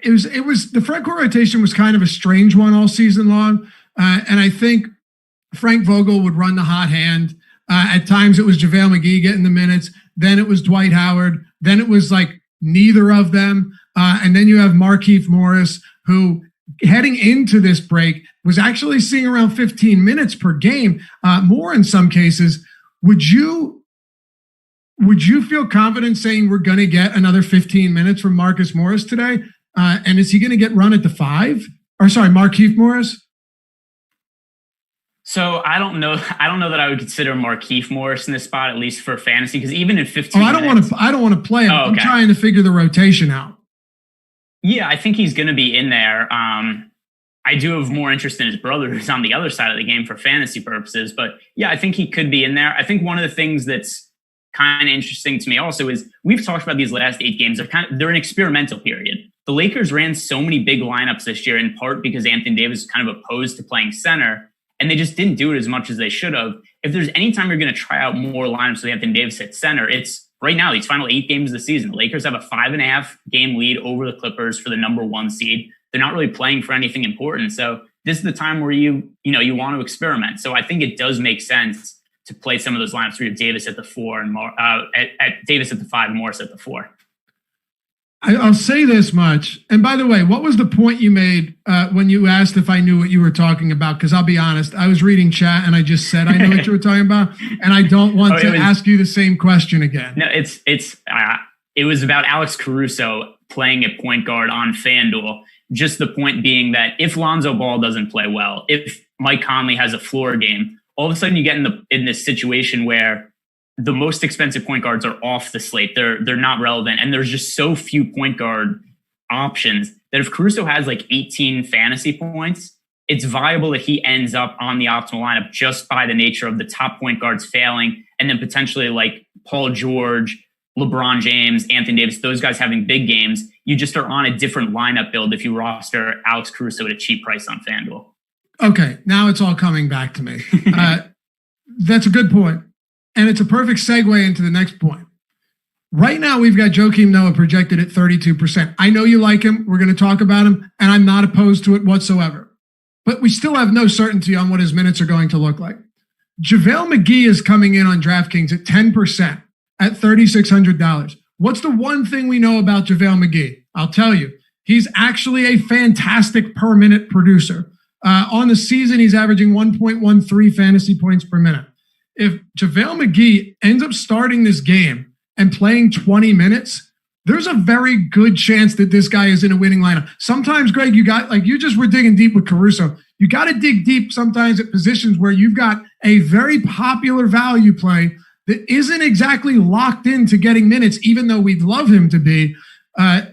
It was the front court rotation was kind of a strange one all season long, and I think Frank Vogel would run the hot hand. At times, it was JaVale McGee getting the minutes. Then it was Dwight Howard. Then it was like neither of them, and then you have Markieff Morris, who heading into this break was actually seeing around 15 minutes per game, more in some cases. Would you feel confident saying we're going to get another 15 minutes from Marcus Morris today? And is he going to get run at the 5? Or sorry, Markieff Morris? So I don't know that I would consider Markieff Morris in this spot, at least for fantasy, because even in 15 minutes, I don't want to play him. Oh, okay. I'm trying to figure the rotation out. Yeah, I think he's going to be in there. I do have more interest in his brother, who's on the other side of the game for fantasy purposes. But yeah, I think he could be in there. I think one of the things that's kind of interesting to me also is we've talked about these last 8 games. They're an experimental period. The Lakers ran so many big lineups this year, in part because Anthony Davis was kind of opposed to playing center, and they just didn't do it as much as they should have. If there's any time you're going to try out more lineups with Anthony Davis at center, it's right now, these final 8 games of the season. The Lakers have a 5.5 game lead over the Clippers for the number 1 seed. They're not really playing for anything important. So this is the time where you want to experiment. So I think it does make sense to play some of those lineups where you have Davis at the 4 and at Davis at the 5 and Morris at the 4. I'll say this much. And by the way, what was the point you made when you asked if I knew what you were talking about? Because I'll be honest, I was reading chat and I just said I knew what you were talking about, and I don't want to ask you the same question again. No, it was about Alex Caruso playing at point guard on FanDuel. Just the point being that if Lonzo Ball doesn't play well, if Mike Conley has a floor game, all of a sudden you get in this situation where the most expensive point guards are off the slate. They're not relevant. And there's just so few point guard options that if Caruso has like 18 fantasy points, it's viable that he ends up on the optimal lineup just by the nature of the top point guards failing. And then potentially like Paul George, LeBron James, Anthony Davis, those guys having big games. You just are on a different lineup build if you roster Alex Caruso at a cheap price on FanDuel. Okay, now it's all coming back to me. That's a good point. And it's a perfect segue into the next point. Right now, we've got Joakim Noah projected at 32%. I know you like him. We're going to talk about him, and I'm not opposed to it whatsoever. But we still have no certainty on what his minutes are going to look like. JaVale McGee is coming in on DraftKings at 10% at $3,600. What's the one thing we know about JaVale McGee? I'll tell you. He's actually a fantastic per-minute producer. On the season, he's averaging 1.13 fantasy points per minute. If JaVale McGee ends up starting this game and playing 20 minutes, there's a very good chance that this guy is in a winning lineup. Sometimes, Greg, you just were digging deep with Caruso. You got to dig deep sometimes at positions where you've got a very popular value play that isn't exactly locked into getting minutes, even though we'd love him to be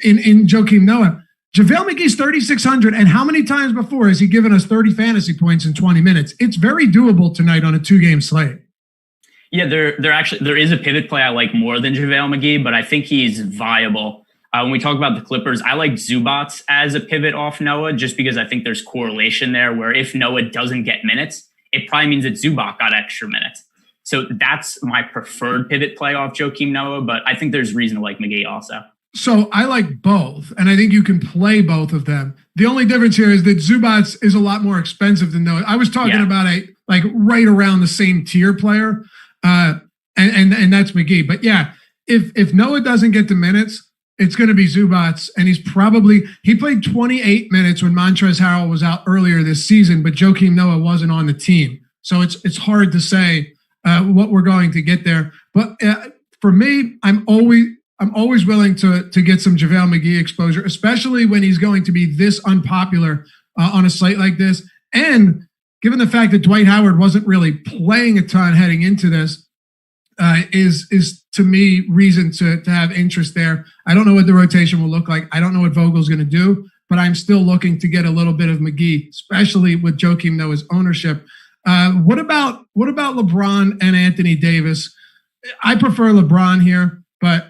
in Joakim Noah. JaVale McGee's 3,600, and how many times before has he given us 30 fantasy points in 20 minutes? It's very doable tonight on a 2-game slate. Yeah, there is a pivot play I like more than JaVale McGee, but I think he's viable. When we talk about the Clippers, I like Zubac as a pivot off Noah, just because I think there's correlation there where if Noah doesn't get minutes, it probably means that Zubac got extra minutes. So that's my preferred pivot play off Joakim Noah, but I think there's reason to like McGee also. So I like both, and I think you can play both of them. The only difference here is that Zubac is a lot more expensive than Noah. I was talking about a right around the same tier player, and that's McGee. But yeah, if Noah doesn't get the minutes, it's going to be Zubac, and he played 28 minutes when Montrezl Harrell was out earlier this season, but Joakim Noah wasn't on the team, so it's hard to say what we're going to get there. But for me, I'm always willing to get some JaVale McGee exposure, especially when he's going to be this unpopular on a slate like this. And given the fact that Dwight Howard wasn't really playing a ton heading into this, is to me reason to have interest there. I don't know what the rotation will look like. I don't know what Vogel's going to do, but I'm still looking to get a little bit of McGee, especially with Joakim Noah's ownership. What about LeBron and Anthony Davis? I prefer LeBron here, but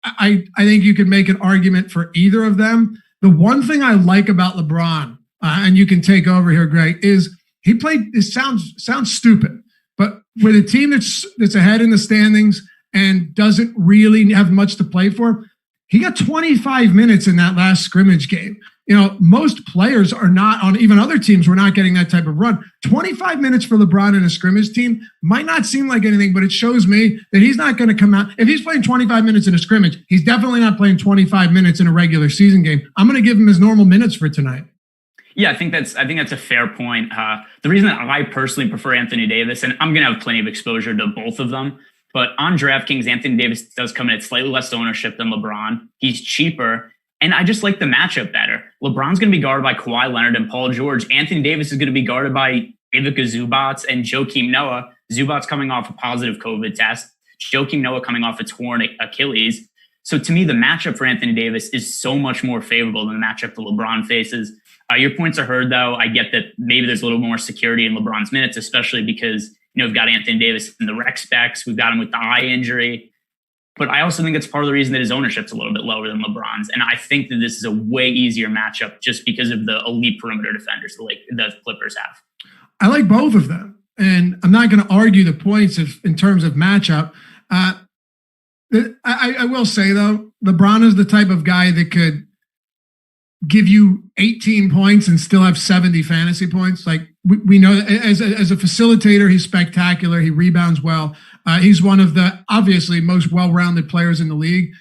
I think you could make an argument for either of them. The one thing I like about LeBron, and you can take over here, Greg, is he played. It sounds stupid, but with a team that's ahead in the standings and doesn't really have much to play for, he got 25 minutes in that last scrimmage game. You know, most players are not on, even other teams were not getting that type of run. 25 minutes for LeBron in a scrimmage team might not seem like anything, but it shows me that he's not going to come out. If he's playing 25 minutes in a scrimmage, he's definitely not playing 25 minutes in a regular season game. I'm going to give him his normal minutes for tonight. Yeah, I think that's a fair point. The reason that I personally prefer Anthony Davis, and I'm going to have plenty of exposure to both of them, but on DraftKings, Anthony Davis does come in at slightly less ownership than LeBron. He's cheaper. And I just like the matchup better. LeBron's going to be guarded by Kawhi Leonard and Paul George. Anthony Davis is going to be guarded by Ivica Zubac and Joakim Noah. Zubac's coming off a positive COVID test. Joakim Noah coming off a torn Achilles. So to me, the matchup for Anthony Davis is so much more favorable than the matchup that LeBron faces. Your points are heard, though. I get that maybe there's a little more security in LeBron's minutes, especially because, we've got Anthony Davis in the rec specs. We've got him with the eye injury. But I also think it's part of the reason that his ownership's a little bit lower than LeBron's. And I think that this is a way easier matchup just because of the elite perimeter defenders the Clippers have. I like both of them. And I'm not going to argue the points in terms of matchup. I will say, though, LeBron is the type of guy that could give you 18 points and still have 70 fantasy points. Like we know as a facilitator, he's spectacular. He rebounds well. He's one of the obviously most well-rounded players in the league.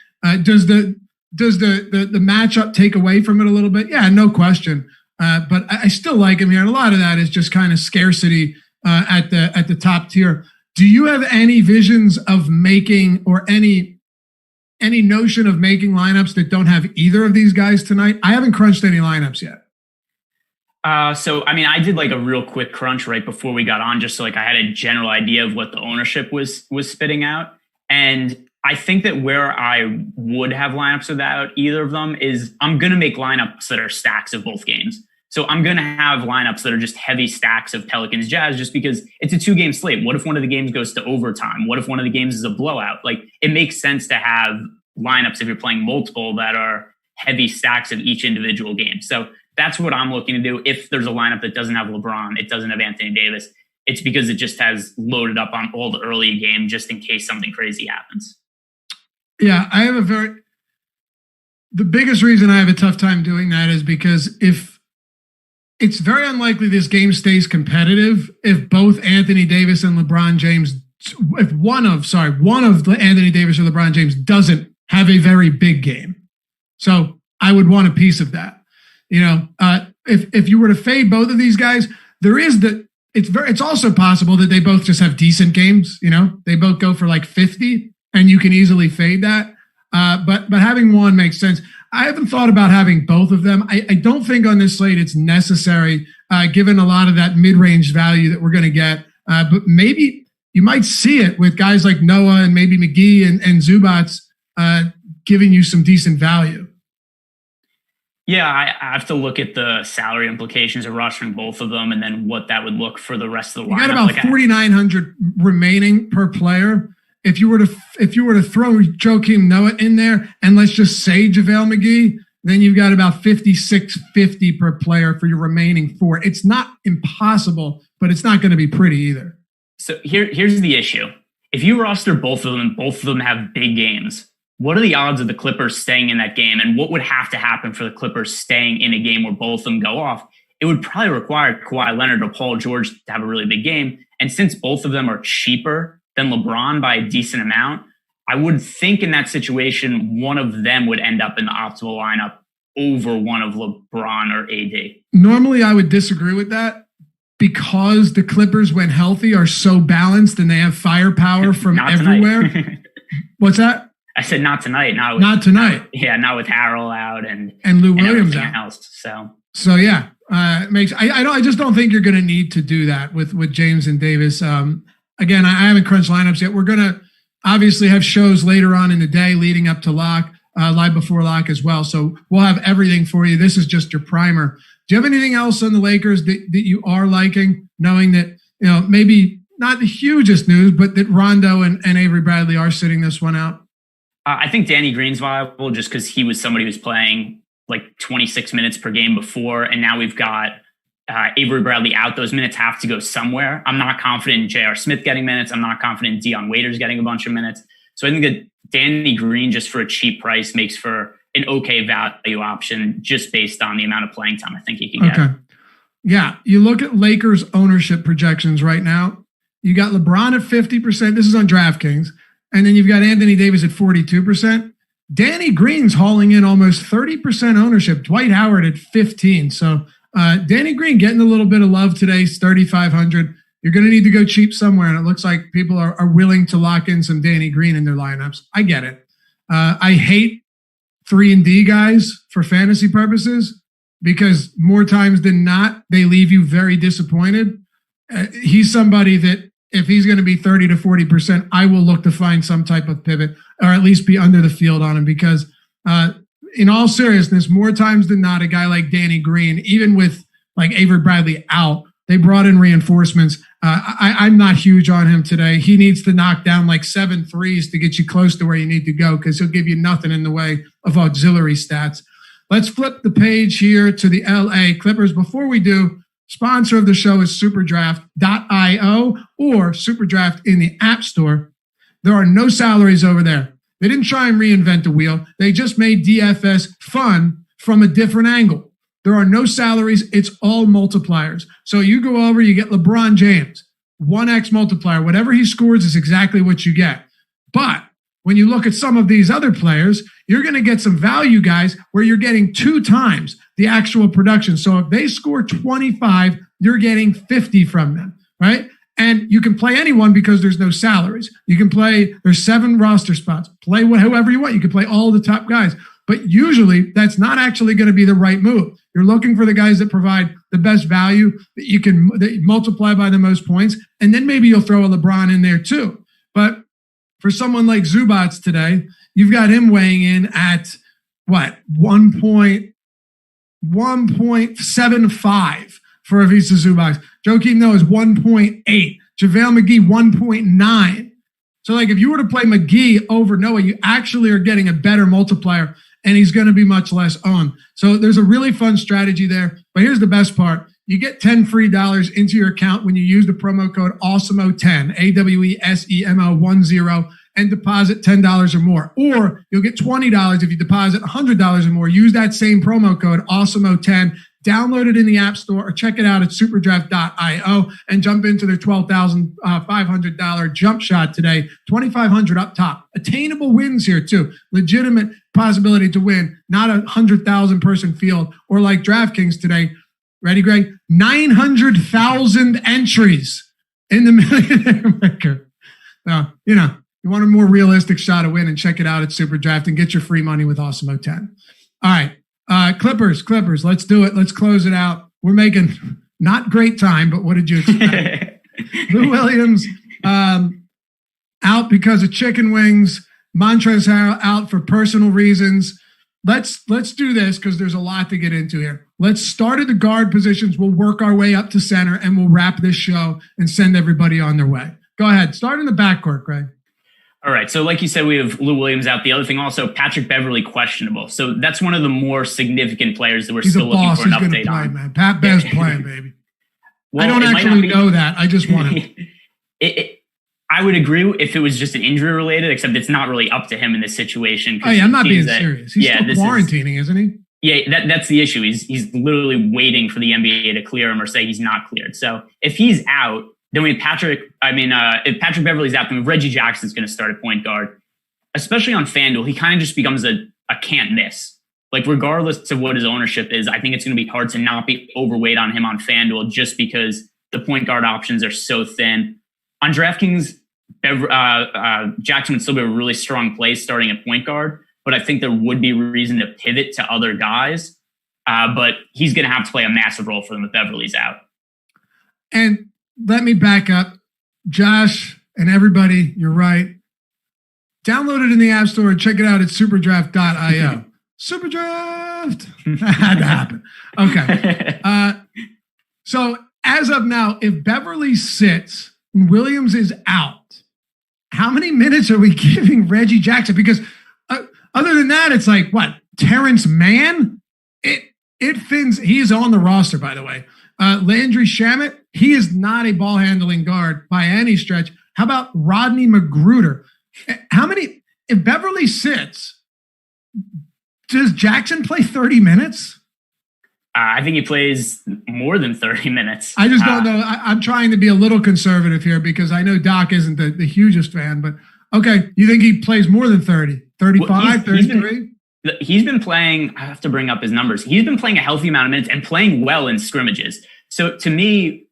Does the matchup take away from it a little bit? Yeah, no question. But I still like him here. And a lot of that is just kind of scarcity at the top tier. Do you have any visions of making or any notion of making lineups that don't have either of these guys tonight? I haven't crunched any lineups yet. I did like a real quick crunch right before we got on, just so like I had a general idea of what the ownership was spitting out. And I think that where I would have lineups without either of them is I'm going to make lineups that are stacks of both games. So I'm going to have lineups that are just heavy stacks of Pelicans Jazz just because it's a 2-game slate. What if one of the games goes to overtime? What if one of the games is a blowout? Like it makes sense to have lineups if you're playing multiple that are heavy stacks of each individual game. So that's what I'm looking to do. If there's a lineup that doesn't have LeBron, it doesn't have Anthony Davis, it's because it just has loaded up on all the early game just in case something crazy happens. Yeah, the biggest reason I have a tough time doing that is because if it's very unlikely this game stays competitive if both Anthony Davis and LeBron James, if one of Anthony Davis or LeBron James doesn't have a very big game. So I would want a piece of that. If you were to fade both of these guys, it's also possible that they both just have decent games. They both go for like 50 and you can easily fade that. But having one makes sense. I haven't thought about having both of them. I don't think on this slate it's necessary, given a lot of that mid-range value that we're going to get. But maybe, you might see it with guys like Noah and maybe McGee and Zubats giving you some decent value. Yeah, I have to look at the salary implications of rostering both of them and then what that would look for the rest of the lineup. You got about 4,900 remaining per player. If you were to throw Joakim Noah in there and let's just say JaVale McGee, then you've got about $56.50 per player for your remaining 4. It's not impossible, but it's not going to be pretty either. So here's the issue. If you roster both of them and both of them have big games, what are the odds of the Clippers staying in that game? And what would have to happen for the Clippers staying in a game where both of them go off? It would probably require Kawhi Leonard or Paul George to have a really big game. And since both of them are cheaper than LeBron by a decent amount, I would think in that situation, one of them would end up in the optimal lineup over one of LeBron or AD. Normally, I would disagree with that because the Clippers, when healthy, are so balanced and they have firepower from everywhere. What's that? I said not tonight. Not tonight. Not with Harrell out and Lou Williams out. Else, so yeah, I just don't think you're going to need to do that with James and Davis. Again, I haven't crunched lineups yet. We're going to obviously have shows later on in the day leading up to lock, live before lock as well. So we'll have everything for you. This is just your primer. Do you have anything else on the Lakers that you are liking, knowing that, maybe not the hugest news, but that Rondo and Avery Bradley are sitting this one out? I think Danny Green's viable just because he was somebody who was playing like 26 minutes per game before, and now we've got Avery Bradley out. Those minutes have to go somewhere. I'm not confident in J.R. Smith getting minutes. I'm not confident in Dion Waiters getting a bunch of minutes. So I think that Danny Green, just for a cheap price, makes for an okay value option just based on the amount of playing time I think he can get. Yeah, you look at Lakers ownership projections right now. You got LeBron at 50%. This is on DraftKings. And then you've got Anthony Davis at 42%. Danny Green's hauling in almost 30% ownership. Dwight Howard at 15%. So Danny Green getting a little bit of love today. It's 3,500. You're going to need to go cheap somewhere. And it looks like people are willing to lock in some Danny Green in their lineups. I get it. I hate 3-and-D guys for fantasy purposes because more times than not, they leave you very disappointed. He's somebody that, if he's going to be 30 to 40%, I will look to find some type of pivot or at least be under the field on him because in all seriousness, more times than not, a guy like Danny Green, even with like Avery Bradley out, they brought in reinforcements. I'm not huge on him today. He needs to knock down like 7 threes to get you close to where you need to go because he'll give you nothing in the way of auxiliary stats. Let's flip the page here to the LA Clippers. Before we do, sponsor of the show is SuperDraft.io or SuperDraft in the App Store. There are no salaries over there. They didn't try and reinvent the wheel. They just made DFS fun from a different angle. There are no salaries. It's all multipliers. So you go over, you get LeBron James, 1x multiplier. Whatever he scores is exactly what you get. But when you look at some of these other players, you're going to get some value guys where you're getting 2 times the actual production. So if they score 25, you're getting 50 from them, right? And you can play anyone because there's no salaries. You can play, there's 7 roster spots. Play whoever you want. You can play all the top guys. But usually that's not actually going to be the right move. You're looking for the guys that provide the best value, that you multiply by the most points. And then maybe you'll throw a LeBron in there too. But for someone like Zubats today, you've got him weighing in at what? 1.75 for Ivica Zubac. Joakim Noah is 1.8. JaVale McGee, 1.9. So like if you were to play McGee over Noah, you actually are getting a better multiplier and he's going to be much less owned. So there's a really fun strategy there. But here's the best part. You get $10 free into your account when you use the promo code AWESEMO10, AWESEMO10, and deposit $10 or more. Or you'll get $20 if you deposit $100 or more. Use that same promo code AWESEMO10. Download it in the App Store or check it out at SuperDraft.io and jump into their $12,500 jump shot today. $2,500 up top. Attainable wins here too. Legitimate possibility to win. Not a 100,000 person field or like DraftKings today. Ready, Greg? 900,000 entries in the Millionaire Maker. Now, you want a more realistic shot of win and check it out at SuperDraft and get your free money with Awesemo 10. All right. Clippers, let's do it. Let's close it out. We're making not great time, but what did you expect? Lou Williams, Out because of chicken wings. Montrezl Harrell out for personal reasons. Let's do this because there's a lot to get into here. Let's start at the guard positions. We'll work our way up to center, and we'll wrap this show and send everybody on their way. Go ahead. Start in the backcourt, Greg. All right. So like you said, we have Lou Williams out. The other thing also, Patrick Beverley questionable. So that's one of the more significant players that we're still looking for an update on. Man. Pat Bev's playing, baby. Well, I don't actually know that. I just want to. I would agree if it was just an injury related, except it's not really up to him in this situation. Oh, yeah, I'm not being serious. He's still quarantining, isn't he? Yeah, that's the issue. He's literally waiting for the NBA to clear him or say he's not cleared. So if he's out, then we have if Patrick Beverley's out, then Reggie Jackson's going to start at point guard. Especially on FanDuel, he kind of just becomes a can't miss. Like, regardless of what his ownership is, I think it's going to be hard to not be overweight on him on FanDuel just because the point guard options are so thin. On DraftKings, Jackson would still be a really strong play starting at point guard, but I think there would be reason to pivot to other guys. But he's going to have to play a massive role for them if Beverly's out. And let me back up. Josh and everybody, you're right. Download it in the App Store and check it out at superdraft.io. SuperDraft! That had to happen. Okay. So as of now, if Beverly sits, Williams is out, how many minutes are we giving Reggie Jackson? Because other than that, it's like, what, Terrence Mann? It fins. He is on the roster, by the way. Landry Shamet, he is not a ball handling guard by any stretch. How about Rodney Magruder? If Beverly sits, does Jackson play 30 minutes? I think he plays more than 30 minutes. I just don't know. I'm trying to be a little conservative here because I know Doc isn't the hugest fan, but okay. You think he plays more than 30, 35, 33? He's been playing, I have to bring up his numbers. He's been playing a healthy amount of minutes and playing well in scrimmages. So to me,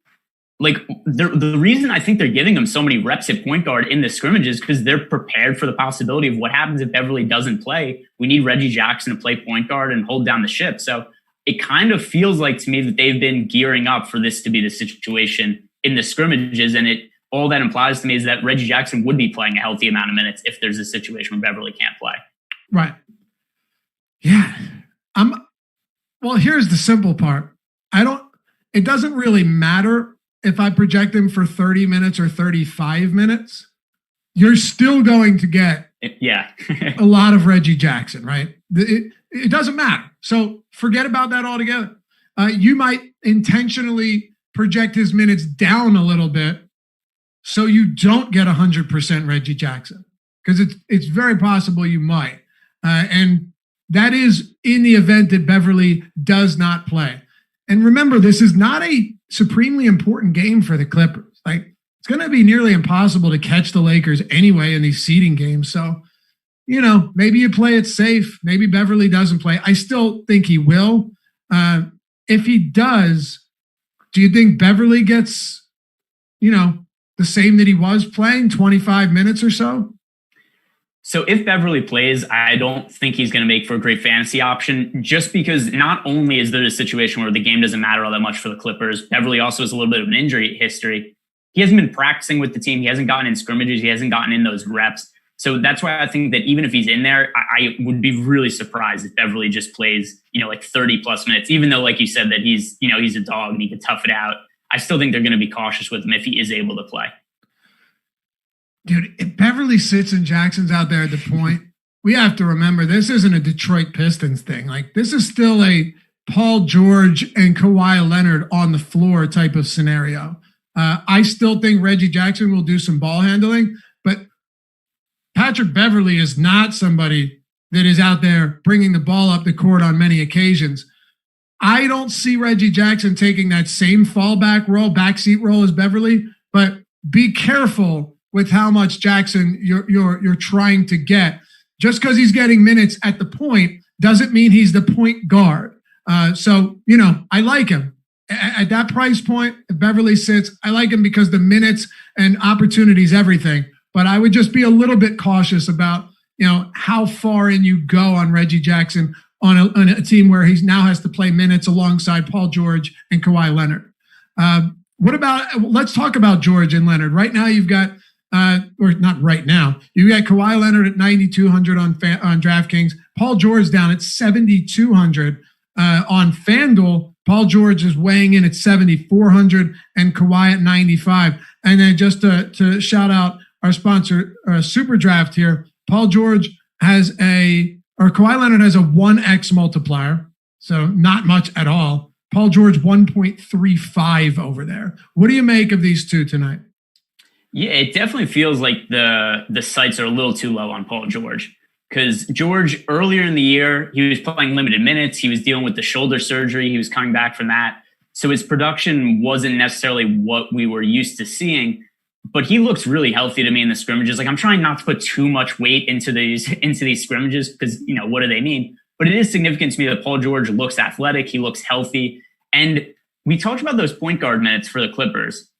like the reason I think they're giving him so many reps at point guard in the scrimmages because they're prepared for the possibility of what happens if Beverly doesn't play. We need Reggie Jackson to play point guard and hold down the ship. So it kind of feels like to me that they've been gearing up for this to be the situation in the scrimmages. And all that implies to me is that Reggie Jackson would be playing a healthy amount of minutes if there's a situation where Beverly can't play. Right. Yeah. Well, here's the simple part. It doesn't really matter if I project him for 30 minutes or 35 minutes. You're still going to get a lot of Reggie Jackson, right? It doesn't matter. So forget about that altogether. You might intentionally project his minutes down a little bit so you don't get 100% Reggie Jackson because it's very possible you might. And that is in the event that Beverly does not play. And remember, this is not a supremely important game for the Clippers. Like, it's going to be nearly impossible to catch the Lakers anyway in these seeding games. So, maybe you play it safe. Maybe Beverly doesn't play. I still think he will. If he does, do you think Beverly gets, the same that he was playing, 25 minutes or so? So if Beverly plays, I don't think he's going to make for a great fantasy option just because not only is there a situation where the game doesn't matter all that much for the Clippers, Beverly also has a little bit of an injury history. He hasn't been practicing with the team. He hasn't gotten in scrimmages. He hasn't gotten in those reps. So that's why I think that even if he's in there, I would be really surprised if Beverly just plays, like 30 plus minutes, even though, like you said, that he's a dog and he could tough it out. I still think they're going to be cautious with him if he is able to play. Dude, if Beverly sits and Jackson's out there at the point, we have to remember this isn't a Detroit Pistons thing. Like, this is still a Paul George and Kawhi Leonard on the floor type of scenario. I still think Reggie Jackson will do some ball handling, but Patrick Beverly is not somebody that is out there bringing the ball up the court on many occasions. I don't see Reggie Jackson taking that same fallback role, backseat role as Beverly, but be careful with how much Jackson you're trying to get. Just because he's getting minutes at the point doesn't mean he's the point guard. So, I like him. At that price point, if Beverly sits, I like him because the minutes and opportunities, everything. But I would just be a little bit cautious about, how far in you go on Reggie Jackson on a team where he now has to play minutes alongside Paul George and Kawhi Leonard. Let's talk about George and Leonard. Right now you've got or not right now. You got Kawhi Leonard at 9,200 on DraftKings. Paul George down at 7,200 on FanDuel. Paul George is weighing in at 7,400 and Kawhi at 95. And then just to shout out our sponsor, SuperDraft here, Kawhi Leonard has a 1x multiplier, so not much at all. Paul George 1.35 over there. What do you make of these two tonight? Yeah, it definitely feels like the sights are a little too low on Paul George, because George earlier in the year, he was playing limited minutes. He was dealing with the shoulder surgery. He was coming back from that. So his production wasn't necessarily what we were used to seeing, but he looks really healthy to me in the scrimmages. Like, I'm trying not to put too much weight into these scrimmages because, what do they mean? But it is significant to me that Paul George looks athletic. He looks healthy. And we talked about those point guard minutes for the Clippers.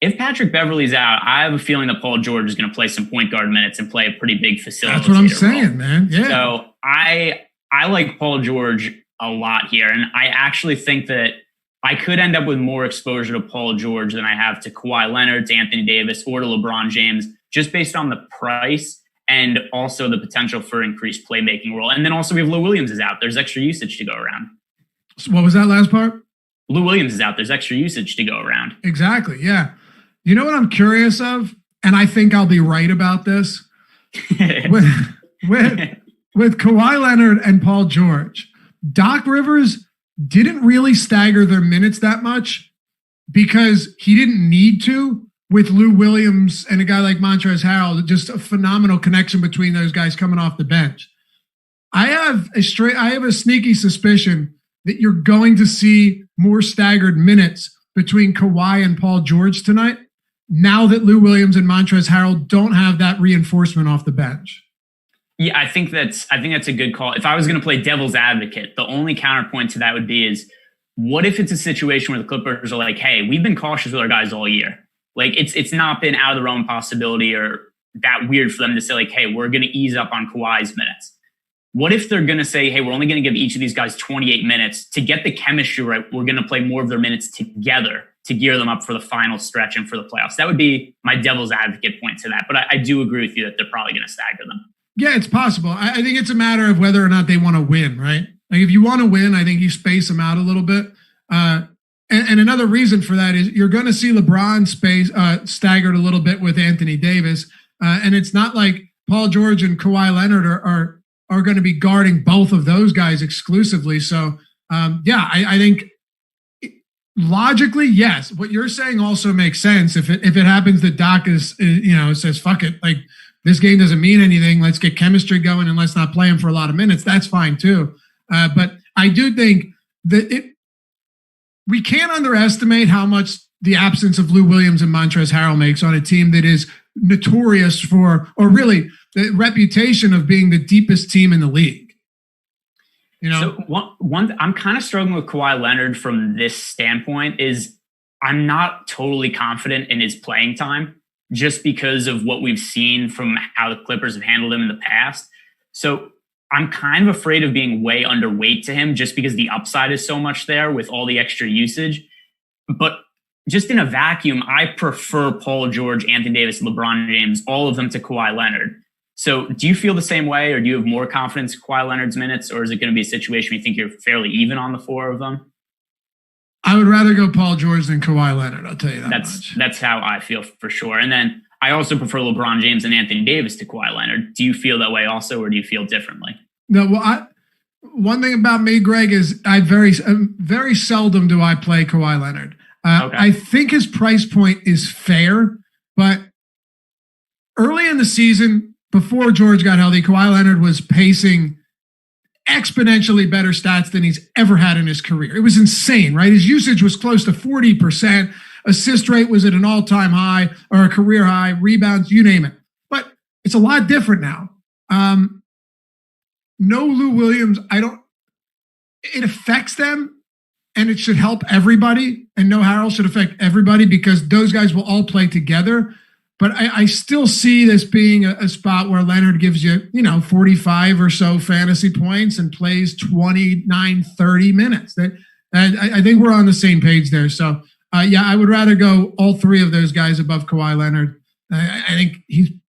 If Patrick Beverley's out, I have a feeling that Paul George is going to play some point guard minutes and play a pretty big facilitator. That's what I'm saying, man. Yeah. So I like Paul George a lot here. And I actually think that I could end up with more exposure to Paul George than I have to Kawhi Leonard, to Anthony Davis, or to LeBron James, just based on the price and also the potential for increased playmaking role. And then also we have Lou Williams is out. There's extra usage to go around. So what was that last part? Lou Williams is out. There's extra usage to go around. Exactly. Yeah. You know what I'm curious of? And I think I'll be right about this. with Kawhi Leonard and Paul George, Doc Rivers didn't really stagger their minutes that much because he didn't need to with Lou Williams and a guy like Montrezl Harrell. Just a phenomenal connection between those guys coming off the bench. I have a sneaky suspicion that you're going to see more staggered minutes between Kawhi and Paul George tonight, now that Lou Williams and Montrezl Harrell don't have that reinforcement off the bench. Yeah, I think that's a good call. If I was going to play devil's advocate, the only counterpoint to that would be is, what if it's a situation where the Clippers are like, hey, we've been cautious with our guys all year. Like, it's not been out of the realm possibility or that weird for them to say, like, hey, we're going to ease up on Kawhi's minutes. What if they're going to say, hey, we're only going to give each of these guys 28 minutes to get the chemistry right? We're going to play more of their minutes together to gear them up for the final stretch and for the playoffs. That would be my devil's advocate point to that. But I do agree with you that they're probably going to stagger them. Yeah, it's possible. I think it's a matter of whether or not they want to win, right? Like, if you want to win, I think you space them out a little bit. And another reason for that is you're going to see LeBron staggered a little bit with Anthony Davis. And it's not like Paul George and Kawhi Leonard are going to be guarding both of those guys exclusively. So, I think logically, yes, what you're saying also makes sense. If it happens that Doc says, fuck it, like, this game doesn't mean anything, let's get chemistry going and let's not play him for a lot of minutes, that's fine too. But I do think that we can't underestimate how much the absence of Lou Williams and Montrezl Harrell makes on a team that is notorious for, or really the reputation of being the deepest team in the league. So one I'm kind of struggling with Kawhi Leonard from this standpoint is I'm not totally confident in his playing time just because of what we've seen from how the Clippers have handled him in the past. So I'm kind of afraid of being way underweight to him just because the upside is so much there with all the extra usage. But just in a vacuum, I prefer Paul George, Anthony Davis, LeBron James, all of them to Kawhi Leonard. So do you feel the same way, or do you have more confidence in Kawhi Leonard's minutes, or is it going to be a situation where you think you're fairly even on the four of them? I would rather go Paul George than Kawhi Leonard, I'll tell you that much. That's how I feel for sure. And then I also prefer LeBron James and Anthony Davis to Kawhi Leonard. Do you feel that way also, or do you feel differently? No, well, one thing about me, Greg, is very seldom do I play Kawhi Leonard. Okay. I think his price point is fair, but early in the season, before George got healthy, Kawhi Leonard was pacing exponentially better stats than he's ever had in his career. It was insane, right? His usage was close to 40%. Assist rate was at an all-time high or a career high. Rebounds, you name it. But it's a lot different now. No Lou Williams. It affects them, and it should help everybody. And no Harrell should affect everybody because those guys will all play together. But I still see this being a spot where Leonard gives you, 45 or so fantasy points and plays 29, 30 minutes. I think we're on the same page there. So, I would rather go all three of those guys above Kawhi Leonard I think he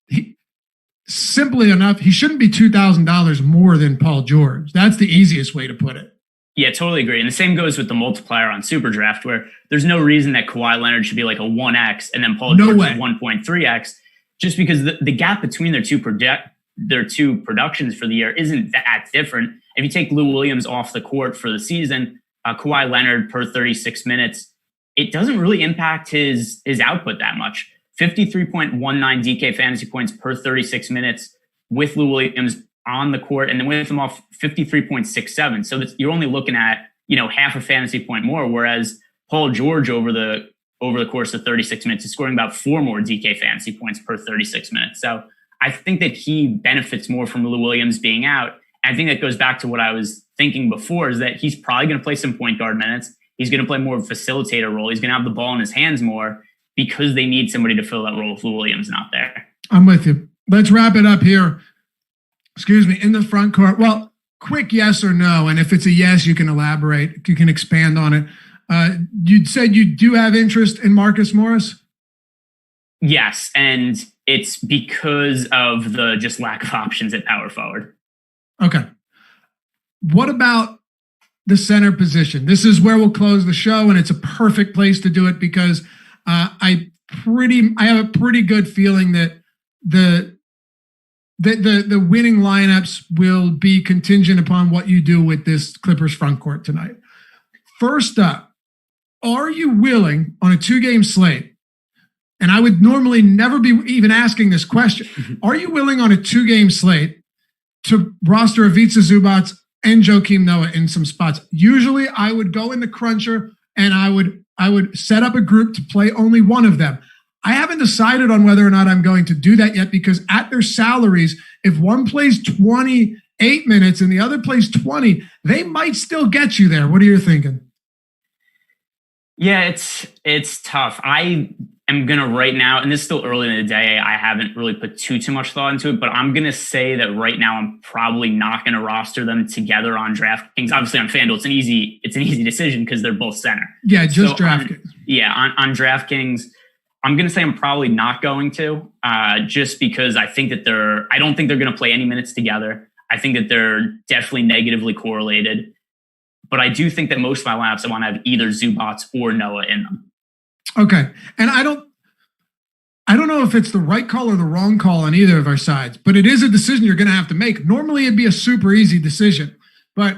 simply enough, he shouldn't be $2,000 more than Paul George. That's the easiest way to put it. Yeah, totally agree. And the same goes with the multiplier on SuperDraft, where there's no reason that Kawhi Leonard should be like a 1x and then Paul George is 1.3x, just because the gap between their two productions for the year isn't that different. If you take Lou Williams off the court for the season, Kawhi Leonard per 36 minutes, it doesn't really impact his output that much. 53.19 DK fantasy points per 36 minutes with Lou Williams on the court, and then with him off 53.67. So you're only looking at, half a fantasy point more, whereas Paul George over the course of 36 minutes is scoring about 4 more DK fantasy points per 36 minutes. So I think that he benefits more from Lou Williams being out. I think that goes back to what I was thinking before, is that he's probably going to play some point guard minutes. He's going to play more of a facilitator role. He's going to have the ball in his hands more because they need somebody to fill that role if Lou Williams not there. I'm with you. Let's wrap it up here. Excuse me. In the front court. Well, quick yes or no. And if it's a yes, you can elaborate. You can expand on it. You said you do have interest in Marcus Morris? Yes. And it's because of the just lack of options at power forward. Okay. What about the center position? This is where we'll close the show, and it's a perfect place to do it because I have a pretty good feeling that the winning lineups will be contingent upon what you do with this Clippers front court tonight. First up, are you willing on a 2-game slate? And I would normally never be even asking this question. Are you willing on a 2-game slate to roster Ivica Zubac and Joakim Noah in some spots? Usually I would go in the cruncher and I would set up a group to play only one of them. I haven't decided on whether or not I'm going to do that yet, because at their salaries, if one plays 28 minutes and the other plays 20, they might still get you there. What are you thinking? Yeah, it's tough. I am going to right now, and this is still early in the day, I haven't really put too much thought into it, but I'm going to say that right now I'm probably not going to roster them together on DraftKings. Obviously on FanDuel, it's an easy decision because they're both center. Yeah, just DraftKings. On DraftKings, I'm going to say I'm probably not going to, just because I don't think they're going to play any minutes together. I think that they're definitely negatively correlated. But I do think that most of my lineups, I want to have either Zubac or Noah in them. Okay. And I don't know if it's the right call or the wrong call on either of our sides, but it is a decision you're going to have to make. Normally it'd be a super easy decision, but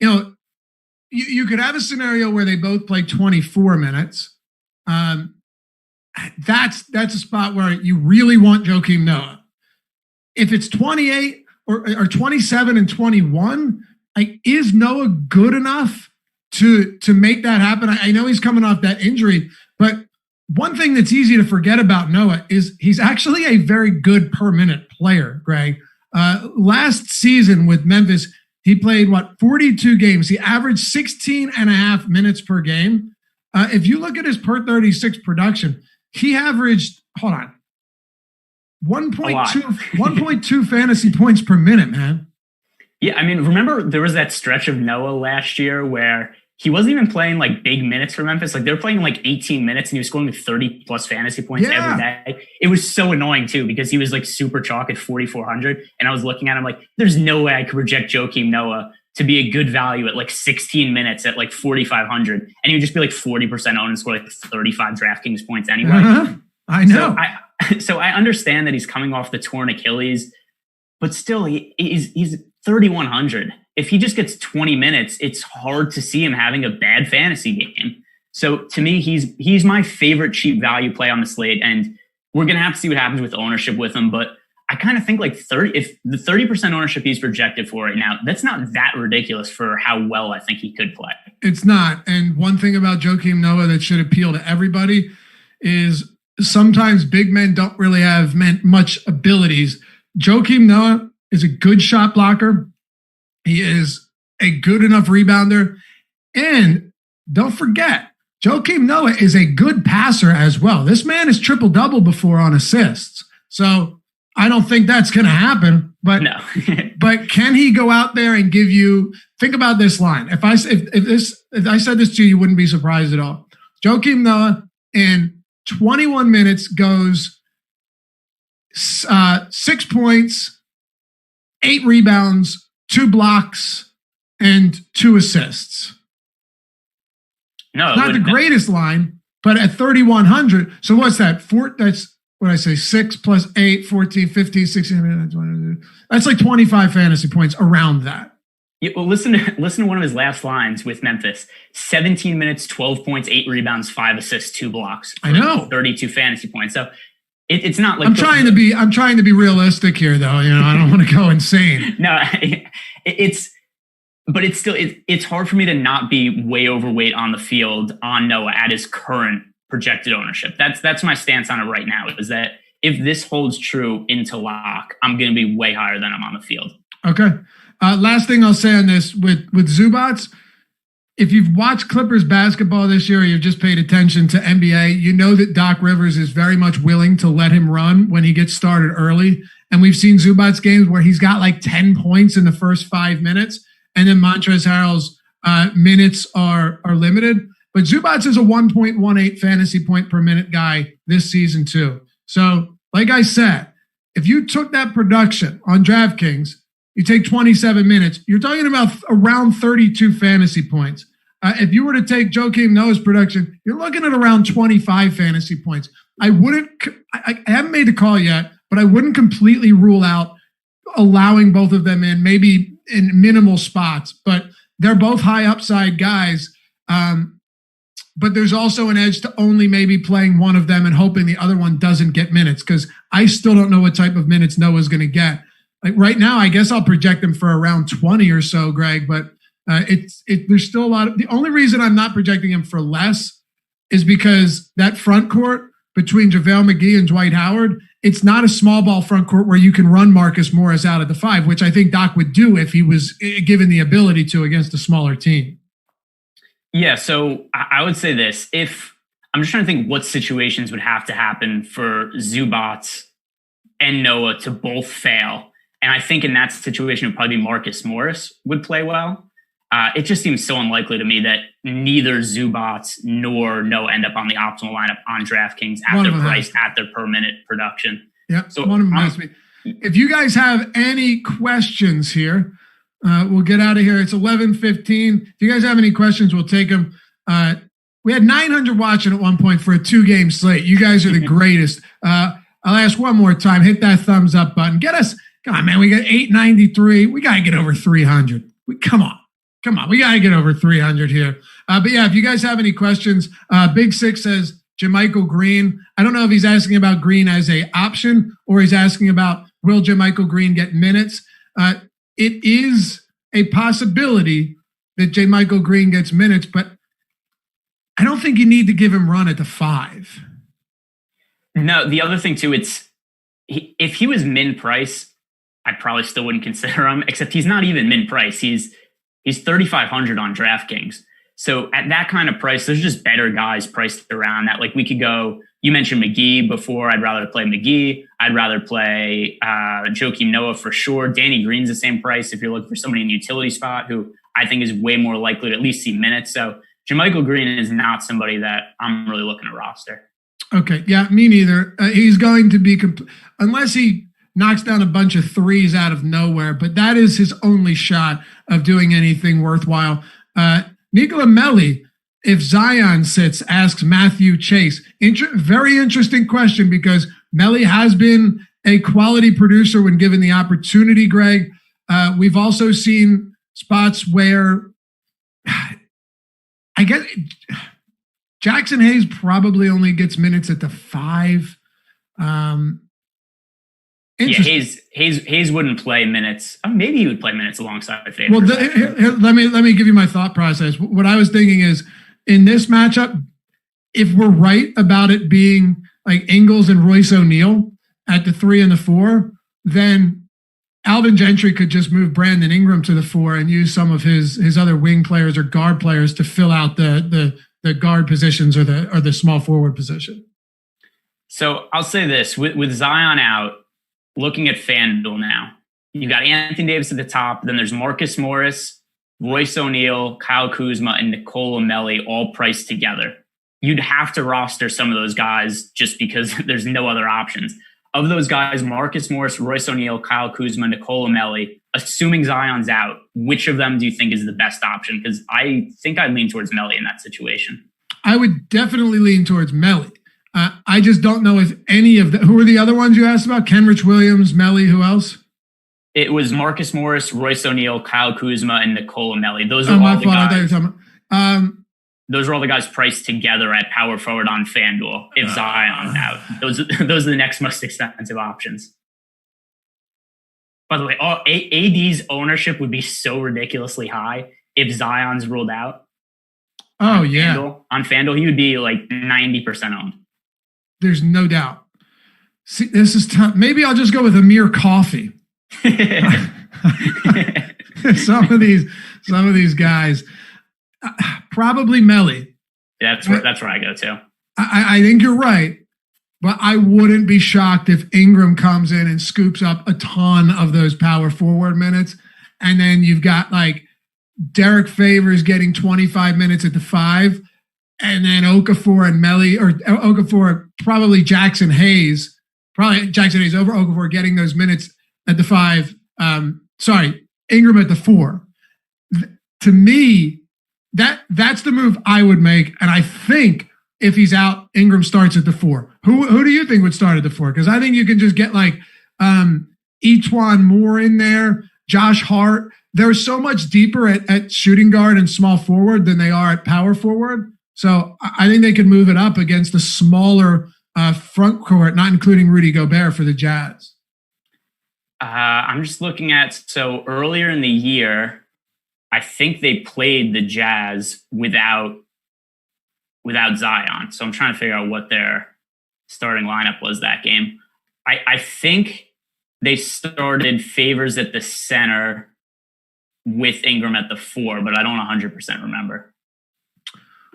you could have a scenario where they both play 24 minutes. That's a spot where you really want Joakim Noah. If it's 28 or 27 and 21, is Noah good enough to make that happen? I know he's coming off that injury, but one thing that's easy to forget about Noah is he's actually a very good per minute player, Greg. Last season with Memphis, he played 42 games. He averaged 16 and a half minutes per game. If you look at his per 36 production, he averaged, 1.2 fantasy points per minute, man. Yeah, I mean, remember there was that stretch of Noah last year where he wasn't even playing like big minutes for Memphis. Like they were playing like 18 minutes and he was scoring 30 plus fantasy points every day. It was so annoying too, because he was like super chalk at 4,400. And I was looking at him like, there's no way I could reject Joakim Noah to be a good value at like 16 minutes at like 4,500. And he would just be like 40% owned and score like 35 DraftKings points anyway. I know. So I understand that he's coming off the torn Achilles, but still he's 3,100. If he just gets 20 minutes, it's hard to see him having a bad fantasy game. So to me, he's my favorite cheap value play on the slate, and we're going to have to see what happens with ownership with him. But I kind of think like if the 30% ownership he's projected for right now, that's not that ridiculous for how well I think he could play. It's not. And one thing about Joakim Noah that should appeal to everybody is sometimes big men don't really have much abilities. Joakim Noah is a good shot blocker. He is a good enough rebounder. And don't forget, Joakim Noah is a good passer as well. This man is triple-double before on assists. So I don't think that's going to happen. But no. But can he go out there and give you – think about this line. If I said this to you, you wouldn't be surprised at all. Joakim Noah in 21 minutes goes 6 points, 8 rebounds, 2 blocks, and 2 assists. No, not the greatest line, but at 3,100. So what's that? That's what I say, 6 plus 8, 14, 15, 16. 20. That's like 25 fantasy points around that. Yeah, well, listen to one of his last lines with Memphis. 17 minutes, 12 points, 8 rebounds, 5 assists, 2 blocks. I know. 32 fantasy points. So it's not like I'm trying to be realistic here, though. I don't want to go insane. No, it's hard for me to not be way overweight on the field on Noah at his current projected ownership. That's my stance on it right now, is that if this holds true into lock, I'm going to be way higher than I'm on the field. Okay. Last thing I'll say on this with Zubats, if you've watched Clippers basketball this year, or you've just paid attention to NBA, you know that Doc Rivers is very much willing to let him run when he gets started early. And we've seen Zubats games where he's got like 10 points in the first 5 minutes, and then Montrezl Harrell's minutes are limited. But Zubats is a 1.18 fantasy point per minute guy this season too. So like I said, if you took that production on DraftKings, you take 27 minutes, you're talking about around 32 fantasy points. If you were to take Joakim Noah's production, you're looking at around 25 fantasy points. I haven't made the call yet, but I wouldn't completely rule out allowing both of them in, maybe in minimal spots, but they're both high upside guys. But there's also an edge to only maybe playing one of them and hoping the other one doesn't get minutes, because I still don't know what type of minutes Noah's going to get. Like right now, I guess I'll project him for around 20 or so, Greg, but there's still a lot of, the only reason I'm not projecting him for less is because that front court between JaVale McGee and Dwight Howard, it's not a small ball front court where you can run Marcus Morris out of the 5, which I think Doc would do if he was given the ability to against a smaller team. Yeah, so I would say this. If I'm just trying to think what situations would have to happen for Zubats and Noah to both fail. And I think in that situation, it would probably be Marcus Morris would play well. It just seems so unlikely to me that neither Zubats nor Noah end up on the optimal lineup on DraftKings at their price, at their per minute production. Yeah, so one of them has me. If you guys have any questions here, we'll get out of here. It's 11:15. If you guys have any questions, we'll take them. We had 900 watching at one point for a 2-game slate. You guys are the greatest. I'll ask one more time. Hit that thumbs up button. Get us. Come on, man. We got 893. We got to get over 300. Come on. We got to get over 300 here. But yeah, if you guys have any questions, Big Six says JaMychal Green. I don't know if he's asking about Green as a option or he's asking about will JaMychal Green get minutes. It is a possibility that JaMychal Green gets minutes, but I don't think you need to give him run at the 5. No, the other thing too, if he was min price, I probably still wouldn't consider him, except he's not even min price. He's 3,500 on DraftKings. So at that kind of price, there's just better guys priced around that. Like we could go, you mentioned McGee before. I'd rather play McGee. I'd rather play Joakim Noah for sure. Danny Green's the same price if you're looking for somebody in the utility spot who I think is way more likely to at least see minutes. So JaMychal Green is not somebody that I'm really looking to roster. Okay. Yeah, me neither. He's going to be, unless he knocks down a bunch of threes out of nowhere, but that is his only shot of doing anything worthwhile. Nikola Melli, if Zion sits, asks Matthew Chase. Very interesting question, because Melli has been a quality producer when given the opportunity, Greg. We've also seen spots where I guess Jackson Hayes probably only gets minutes at the 5. Yeah, Hayes wouldn't play minutes. Maybe he would play minutes alongside Favors. Well, let me give you my thought process. What I was thinking is, in this matchup, if we're right about it being like Ingles and Royce O'Neal at the 3 and the 4, then Alvin Gentry could just move Brandon Ingram to the 4 and use some of his other wing players or guard players to fill out the guard positions or the small forward position. So I'll say this, with Zion out, looking at FanDuel now, you've got Anthony Davis at the top. Then there's Marcus Morris, Royce O'Neal, Kyle Kuzma, and Nikola Melli all priced together. You'd have to roster some of those guys just because there's no other options. of those guys, Marcus Morris, Royce O'Neal, Kyle Kuzma, Nicolo Melli, assuming Zion's out, which of them do you think is the best option? Because I think I'd lean towards Melli in that situation. I would definitely lean towards Melli. I just don't know if any of who were the other ones you asked about? Kenrich Williams, Melli, who else? It was Marcus Morris, Royce O'Neal, Kyle Kuzma, and Nicolo Melli. Those are all the guys. Those are all the guys priced together at power forward on FanDuel. If Zion's out, those are the next most expensive options. By the way, AD's ownership would be so ridiculously high if Zion's ruled out. Oh, On FanDuel, he would be like 90% owned. There's no doubt. See, this is tough. Maybe I'll just go with Amir Coffee. some of these guys, probably Melli. Yeah, that's where I go too. I think you're right, but I wouldn't be shocked if Ingram comes in and scoops up a ton of those power forward minutes, and then you've got like Derek Favors getting 25 minutes at the 5, and then Okafor and Melli, or Okafor, probably Jackson Hayes over Okafor getting those minutes at the 5. Ingram at the 4. To me, that's the move I would make, and I think if he's out, Ingram starts at the 4. Who do you think would start at the 4? Because I think you can just get like Etuan Moore in there, Josh Hart. They're so much deeper at shooting guard and small forward than they are at power forward. So I think they could move it up against the smaller front court, not including Rudy Gobert for the Jazz. I'm just looking at, so earlier in the year, I think they played the Jazz without Zion. So I'm trying to figure out what their starting lineup was that game. I think they started Favors at the center with Ingram at the 4, but I don't 100% remember.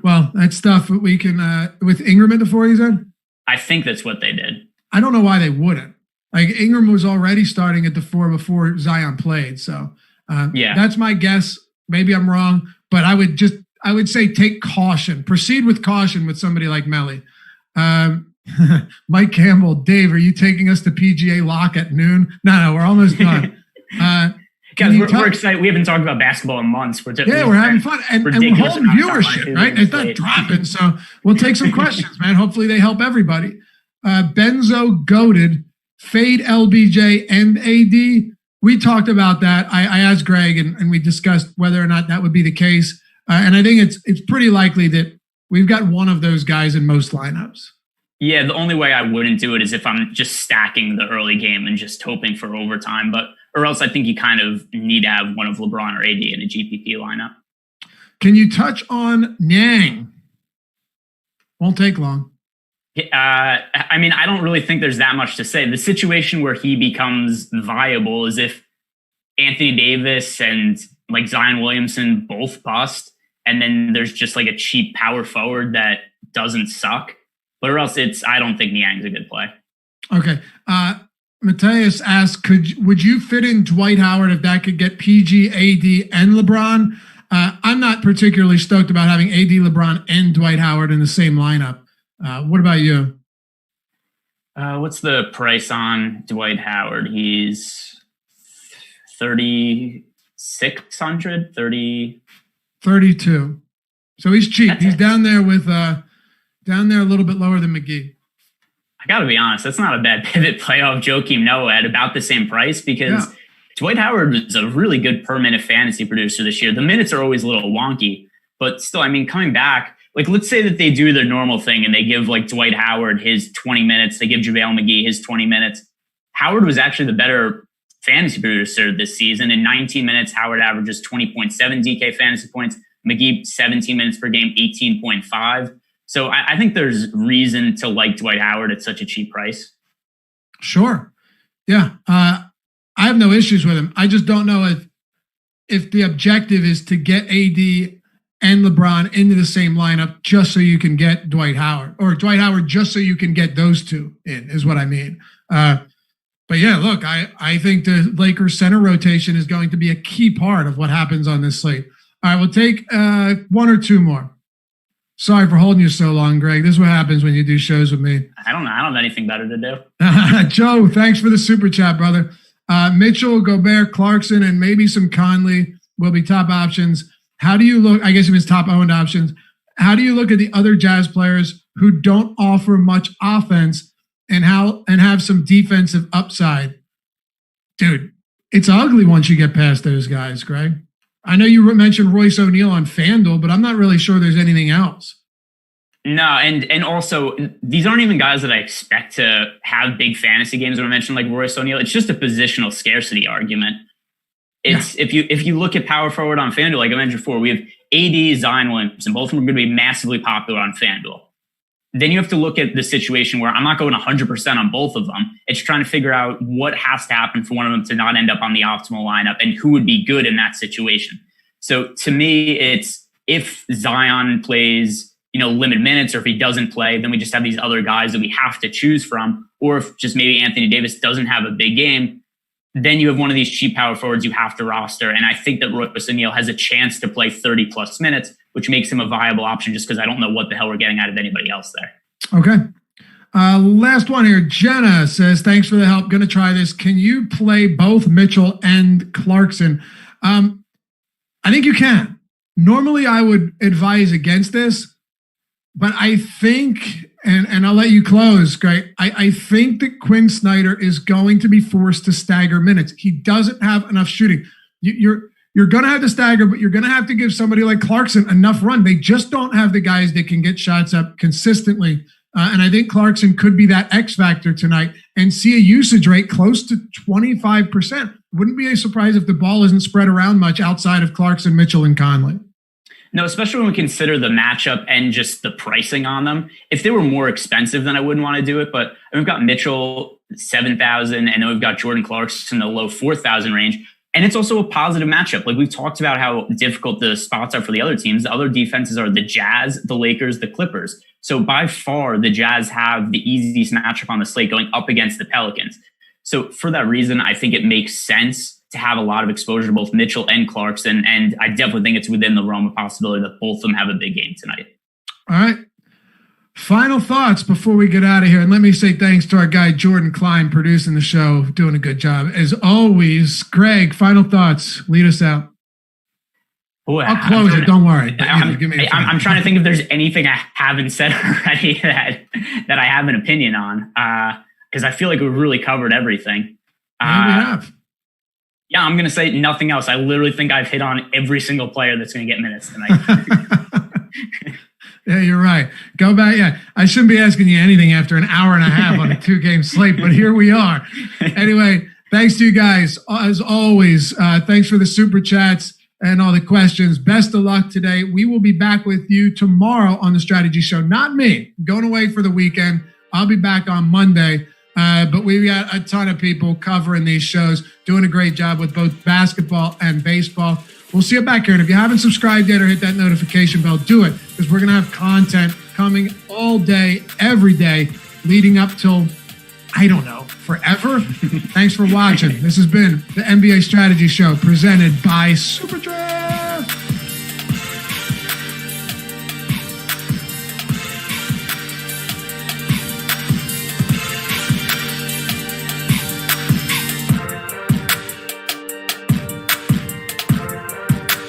Well, that's stuff we can, with Ingram at the 4, you said? I think that's what they did. I don't know why they wouldn't. Like, Ingram was already starting at the 4 before Zion played. So that's my guess. Maybe I'm wrong, but I would say take caution. Proceed with caution with somebody like Melli. Mike Campbell, Dave, are you taking us to PGA Lock at noon? No, we're almost done. Guys, we're excited. We haven't talked about basketball in months. We're having fun. And we're holding viewership, right? It's not dropping. So we'll take some questions, man. Hopefully they help everybody. Benzo Goated, Fade LBJ and AD. We talked about that. I asked Greg and we discussed whether or not that would be the case. And I think it's pretty likely that we've got one of those guys in most lineups. Yeah, the only way I wouldn't do it is if I'm just stacking the early game and just hoping for overtime. Or else I think you kind of need to have one of LeBron or AD in a GPP lineup. Can you touch on Niang? Won't take long. I mean, I don't really think there's that much to say. The situation where he becomes viable is if Anthony Davis and like Zion Williamson both bust, and then there's just like a cheap power forward that doesn't suck. But or else I don't think Niang's a good play. Okay. Mateus asks, would you fit in Dwight Howard if that could get PG, AD, and LeBron? I'm not particularly stoked about having AD, LeBron, and Dwight Howard in the same lineup. What about you? What's the price on Dwight Howard? He's 3,600, 32. So he's cheap. He's down there with a little bit lower than McGee. I got to be honest, that's not a bad pivot play off Joakim Noah at about the same price because Dwight Howard is a really good per minute fantasy producer this year. The minutes are always a little wonky, but still, I mean, coming back, like let's say that they do their normal thing and they give like Dwight Howard his 20 minutes, they give JaVale McGee his 20 minutes. Howard was actually the better fantasy producer this season. In 19 minutes, Howard averages 20.7 DK fantasy points. McGee, 17 minutes per game, 18.5. So I think there's reason to like Dwight Howard at such a cheap price. Sure. Yeah. I have no issues with him. I just don't know if the objective is to get AD and LeBron into the same lineup just so you can get Dwight Howard, or Dwight Howard just so you can get those two in, is what I mean. But yeah, look, I think the Lakers center rotation is going to be a key part of what happens on this slate. All right, we'll take one or two more. Sorry for holding you so long, Greg. This is what happens when you do shows with me. I don't know. I don't have anything better to do. Joe, thanks for the super chat, brother. Mitchell, Gobert, Clarkson, and maybe some Conley will be top options. How do you look? I guess it was top owned options. How do you look at the other Jazz players who don't offer much offense and have some defensive upside? Dude, it's ugly once you get past those guys, Greg. I know you mentioned Royce O'Neal on FanDuel, but I'm not really sure there's anything else. No, and also these aren't even guys that I expect to have big fantasy games. When I mentioned like Royce O'Neal, it's just a positional scarcity argument. It's if you look at power forward on FanDuel, like I mentioned before, we have AD, Zion, Williamson. Both of them are going to be massively popular on FanDuel. Then you have to look at the situation where I'm not going 100% on both of them. It's trying to figure out what has to happen for one of them to not end up on the optimal lineup and who would be good in that situation. So to me, it's if Zion plays, limited minutes, or if he doesn't play, then we just have these other guys that we have to choose from. Or if just maybe Anthony Davis doesn't have a big game, then you have one of these cheap power forwards you have to roster. And I think that Royce O'Neal has a chance to play 30 plus minutes, which makes him a viable option just because I don't know what the hell we're getting out of anybody else there. Okay. Last one here. Jenna says, thanks for the help. Going to try this. Can you play both Mitchell and Clarkson? I think you can. Normally I would advise against this, but I think, and I'll let you close, Greg. I think that Quinn Snyder is going to be forced to stagger minutes. He doesn't have enough shooting. You're going to have to stagger, but you're going to have to give somebody like Clarkson enough run. They just don't have the guys that can get shots up consistently. And I think Clarkson could be that X factor tonight and see a usage rate close to 25%. Wouldn't be a surprise if the ball isn't spread around much outside of Clarkson, Mitchell, and Conley. No, especially when we consider the matchup and just the pricing on them. If they were more expensive, then I wouldn't want to do it. But we've got Mitchell 7,000, and then we've got Jordan Clarkson in the low 4,000 range. And it's also a positive matchup. Like we've talked about how difficult the spots are for the other teams. The other defenses are the Jazz, the Lakers, the Clippers. So by far, the Jazz have the easiest matchup on the slate going up against the Pelicans. So for that reason, I think it makes sense to have a lot of exposure to both Mitchell and Clarkson. And I definitely think it's within the realm of possibility that both of them have a big game tonight. All right. Final thoughts before we get out of here. And let me say thanks to our guy, Jordan Klein, producing the show, doing a good job. As always, Greg, final thoughts. Lead us out. Boy, I'll close it. Don't worry. I'm trying to think if there's anything I haven't said already that I have an opinion on. Because I feel like we've really covered everything. Yeah, we have. Yeah, I'm going to say nothing else. I literally think I've hit on every single player that's going to get minutes tonight. Yeah, you're right. Go back. Yeah, I shouldn't be asking you anything after an hour and a half on a 2-game slate, but here we are. Anyway, thanks to you guys. As always, thanks for the super chats and all the questions. Best of luck today. We will be back with you tomorrow on the Strategy Show. Not me. I'm going away for the weekend. I'll be back on Monday. But we've got a ton of people covering these shows, doing a great job with both basketball and baseball. We'll see you back here. And if you haven't subscribed yet or hit that notification bell, do it, because we're going to have content coming all day, every day, leading up till, I don't know, forever. Thanks for watching. This has been the NBA Strategy Show presented by SuperDraft.